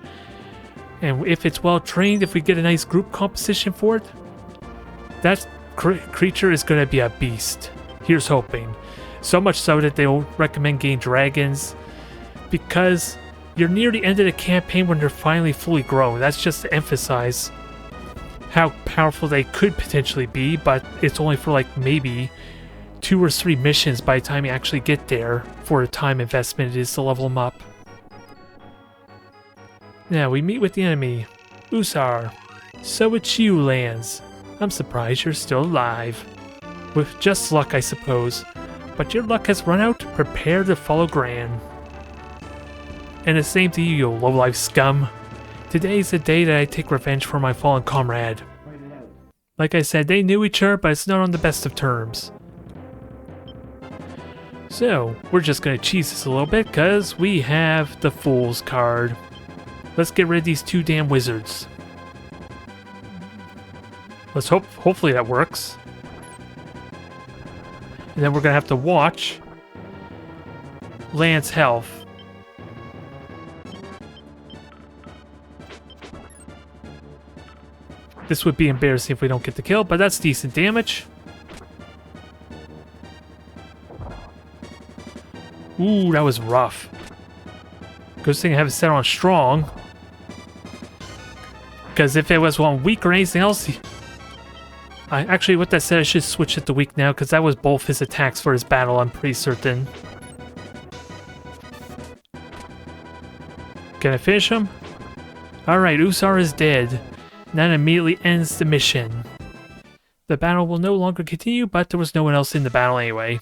And if it's well trained, if we get a nice group composition for it, that creature is going to be a beast. Here's hoping. So much so that they'll recommend getting dragons, because you're near the end of the campaign when they're finally fully grown. That's just to emphasize how powerful they could potentially be, but it's only for like maybe 2 or 3 missions by the time you actually get there for the time investment it is to level them up. Now we meet with the enemy, Usar. So it's you, Lance. I'm surprised you're still alive. With just luck, I suppose. But your luck has run out. Prepare to follow Gran. And the same to you, you low-life scum. Today's the day that I take revenge for my fallen comrade. Like I said, they knew each other, but it's not on the best of terms. So, we're just gonna cheese this a little bit, because we have the Fool's card. Let's get rid of these 2 damn wizards. Let's hopefully that works. And then we're gonna have to watch Lance's health. This would be embarrassing if we don't get the kill, but that's decent damage. Ooh, that was rough. Good thing I have it set on strong. Because if it was one weak or anything else... Actually, with that said, I should switch it to weak now, because that was both his attacks for his battle, I'm pretty certain. Can I finish him? Alright, Usar is dead. And that immediately ends the mission. The battle will no longer continue, but there was no one else in the battle anyway.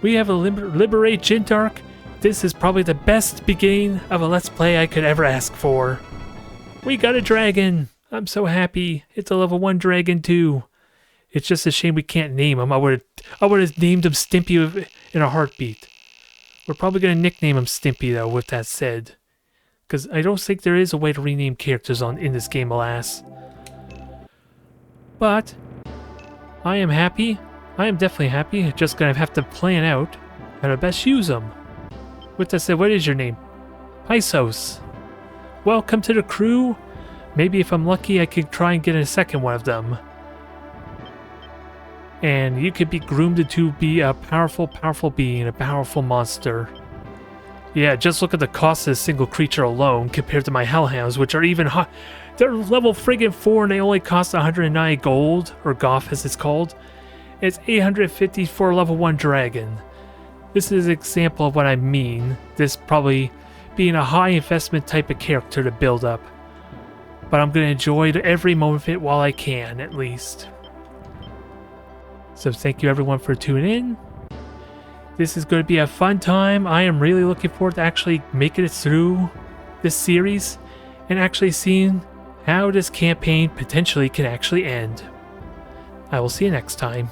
We have a Liberate Jindark. This is probably the best beginning of a Let's Play I could ever ask for. We got a dragon! I'm so happy. It's a level 1 dragon too. It's just a shame we can't name him. I would have named him Stimpy in a heartbeat. We're probably going to nickname him Stimpy though, with that said. Because I don't think there is a way to rename characters in this game, alas. But I am happy. I am definitely happy. Just going to have to plan out how to best use them. With that said, what is your name? Pysos. Welcome to the crew. Maybe if I'm lucky, I could try and get a second one of them. And you could be groomed to be a powerful, powerful being, a powerful monster. Yeah, just look at the cost of a single creature alone compared to my hellhounds, which are even high. They're level friggin' 4 and they only cost 109 gold, or goth as it's called. It's 850 for a level 1 dragon. This is an example of what I mean. This probably being a high investment type of character to build up. But I'm going to enjoy every moment of it while I can, at least. So thank you everyone for tuning in. This is going to be a fun time. I am really looking forward to actually making it through this series and actually seeing how this campaign potentially can actually end. I will see you next time.